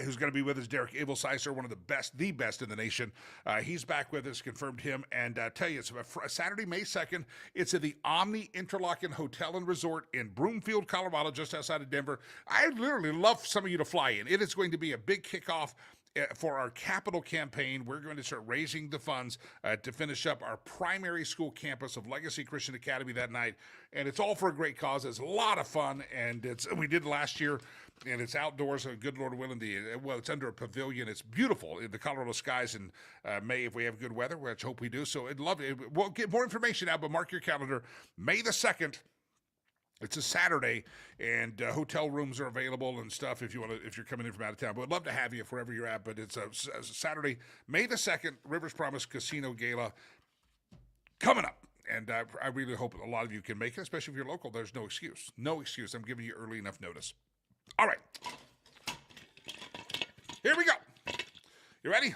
who's going to be with us, Derek Evelsizer, one of the best in the nation. He's back with us, confirmed him. And tell you, it's Saturday, May 2nd. It's at the Omni Interlaken Hotel and Resort in Broomfield, Colorado, just outside of Denver. I literally love some of you to fly in. It is going to be a big kickoff for our capital campaign. We're going to start raising the funds to finish up our primary school campus of Legacy Christian Academy that night. And it's all for a great cause. It's a lot of fun. And we did last year. And it's outdoors, good Lord willing. It's under a pavilion. It's beautiful in the Colorado skies in May if we have good weather, which I hope we do. So I'd love it. We'll get more information out, but mark your calendar. May the 2nd. It's a Saturday, and hotel rooms are available and stuff if you're coming in from out of town. But we'd love to have you wherever you're at. But it's a Saturday, May the 2nd, Rivers Promise Casino Gala coming up. And I really hope a lot of you can make it, especially if you're local. There's no excuse. No excuse. I'm giving you early enough notice. All right. Here we go. You ready?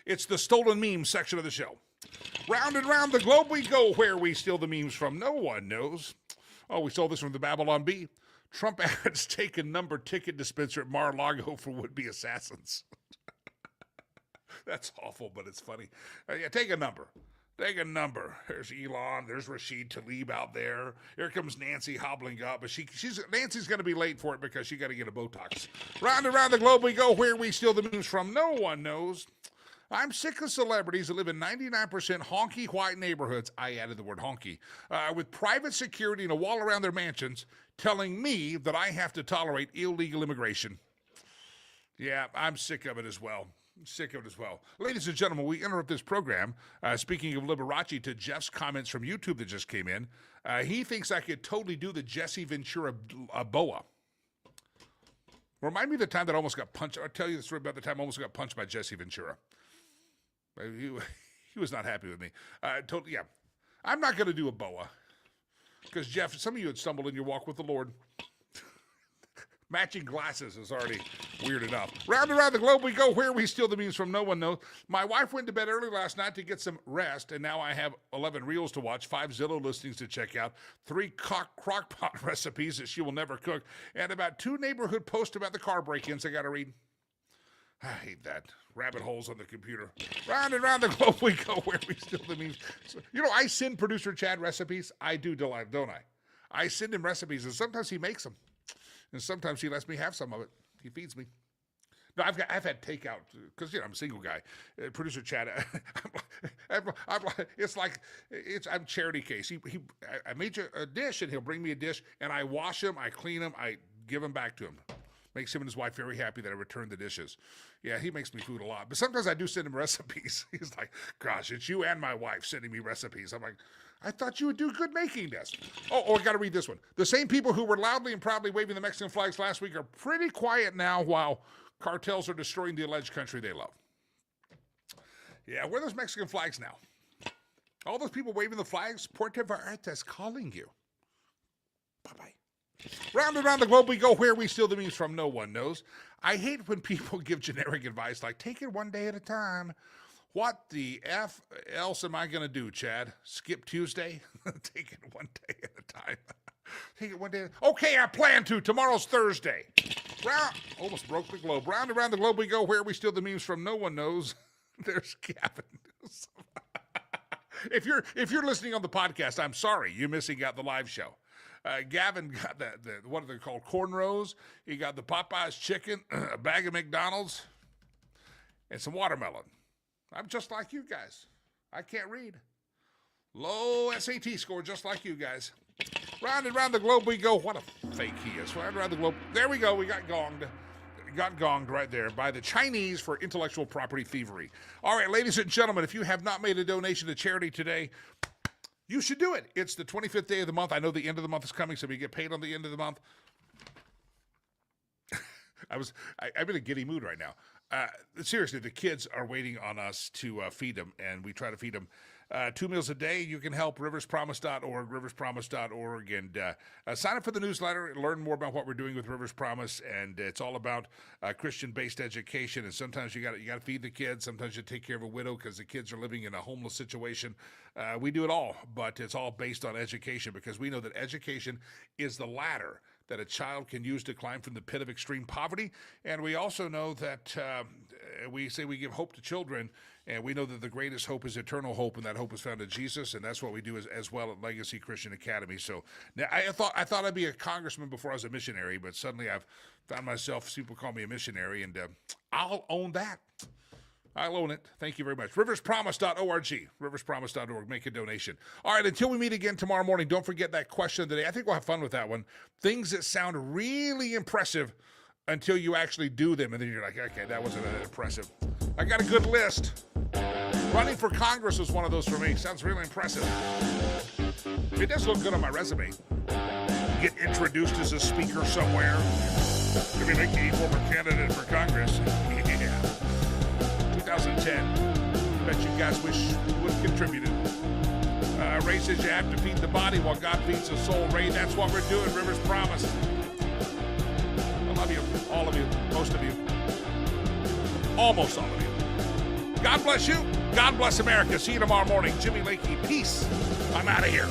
It's the stolen memes section of the show. Round and round the globe we go, where we steal the memes from. No one knows. Oh, we stole this from the Babylon Bee. Trump ads take a number ticket dispenser at Mar-a-Lago for would-be assassins. That's awful, but it's funny. Yeah, take a number. Take a number. There's Elon. There's Rashid Tlaib out there. Here comes Nancy hobbling up, but Nancy's going to be late for it because she got to get a Botox. Round and round the globe we go, where we steal the news from. No one knows. I'm sick of celebrities that live in 99% honky white neighborhoods. I added the word honky, with private security and a wall around their mansions, telling me that I have to tolerate illegal immigration. Yeah, I'm sick of it as well. Ladies and gentlemen, we interrupt this program, speaking of Liberace, to Jeff's comments from YouTube that just came in. He thinks I could totally do the Jesse Ventura boa. Remind me of the time that I almost got punched. I'll tell you the story about the time I almost got punched by Jesse Ventura. He was not happy with me. Yeah. I'm not going to do a boa. Because, Jeff, some of you had stumbled in your walk with the Lord. Matching glasses is already weird enough. Round and round the globe we go, where we steal the memes from. No one knows. My wife went to bed early last night to get some rest, and now I have 11 reels to watch, 5 Zillow listings to check out, 3 crock-pot recipes that she will never cook, and about 2 neighborhood posts about the car break-ins I got to read. I hate that. Rabbit holes on the computer. Round and round the globe we go, where we steal the memes. So, I send producer Chad recipes. I do, don't I? I send him recipes, and sometimes he makes them. And sometimes he lets me have some of it. He feeds me. No, I've had takeout because I'm a single guy. Producer Chad, I'm charity case. I made you a dish, and he'll bring me a dish, and I wash them, I clean them, I give them back to him. Makes him and his wife very happy that I return the dishes. Yeah, he makes me food a lot. But sometimes I do send him recipes. He's like, gosh, it's you and my wife sending me recipes. I'm like, I thought you would do good making this. Oh, I got to read this one. The same people who were loudly and proudly waving the Mexican flags last week are pretty quiet now while Cartels are destroying the alleged country they love. Yeah, where are those Mexican flags now? All those people waving the flags, Puerto Vallarta's calling you. Bye-bye. Round and round the globe we go, where we steal the memes from, no one knows. I hate when people give generic advice like, take it one day at a time. What the F else am I going to do, Chad? Skip Tuesday? Take it one day at a time. Take it one day. Okay, I plan to. Tomorrow's Thursday. Almost broke the globe. Round and round the globe we go, where we steal the memes from, no one knows. There's Gavin. If you're listening on the podcast, I'm sorry, you're missing out the live show. Gavin got the what are they called, cornrows. He got the Popeyes chicken, a bag of McDonald's, and some watermelon. I'm just like you guys. I can't read. Low SAT score, just like you guys. Round and round the globe we go. What a fake he is. Round and round the globe. There we go. We got gonged. Got gonged right there by the Chinese for intellectual property thievery. All right, ladies and gentlemen, if you have not made a donation to charity today, you should do it. It's the 25th day of the month. I know the end of the month is coming, so we get paid on the end of the month. I'm in a giddy mood right now. Seriously, the kids are waiting on us to feed them, and we try to feed them 2 meals a day. You can help riverspromise.org, riverspromise.org, and sign up for the newsletter and learn more about what we're doing with Rivers Promise. And it's all about Christian-based education. And sometimes you got to feed the kids. Sometimes you take care of a widow because the kids are living in a homeless situation. We do it all, but it's all based on education, because we know that education is the ladder that a child can use to climb from the pit of extreme poverty. And we also know that we say we give hope to children, and we know that the greatest hope is eternal hope, and that hope is found in Jesus, and that's what we do as well at Legacy Christian Academy. So now I thought I'd be a congressman before I was a missionary, but suddenly I've found myself, people call me a missionary, and I'll own that. I'll own it. Thank you very much. Riverspromise.org. Riverspromise.org. Make a donation. All right, until we meet again tomorrow morning, don't forget that question of the day. I think we'll have fun with that one. Things that sound really impressive until you actually do them, and then you're like, okay, that wasn't that impressive. I got a good list. Running for Congress was one of those for me. Sounds really impressive. It does look good on my resume. Get introduced as a speaker somewhere. Maybe make you a former candidate for Congress. Yeah. 2010. Bet you guys wish you would have contributed. Ray says you have to feed the body while God feeds the soul. Ray, that's what we're doing. Rivers Promise. I love you, all of you, most of you, almost all of you. God bless you. God bless America. See you tomorrow morning. Jimmy Lakey. Peace. I'm out of here.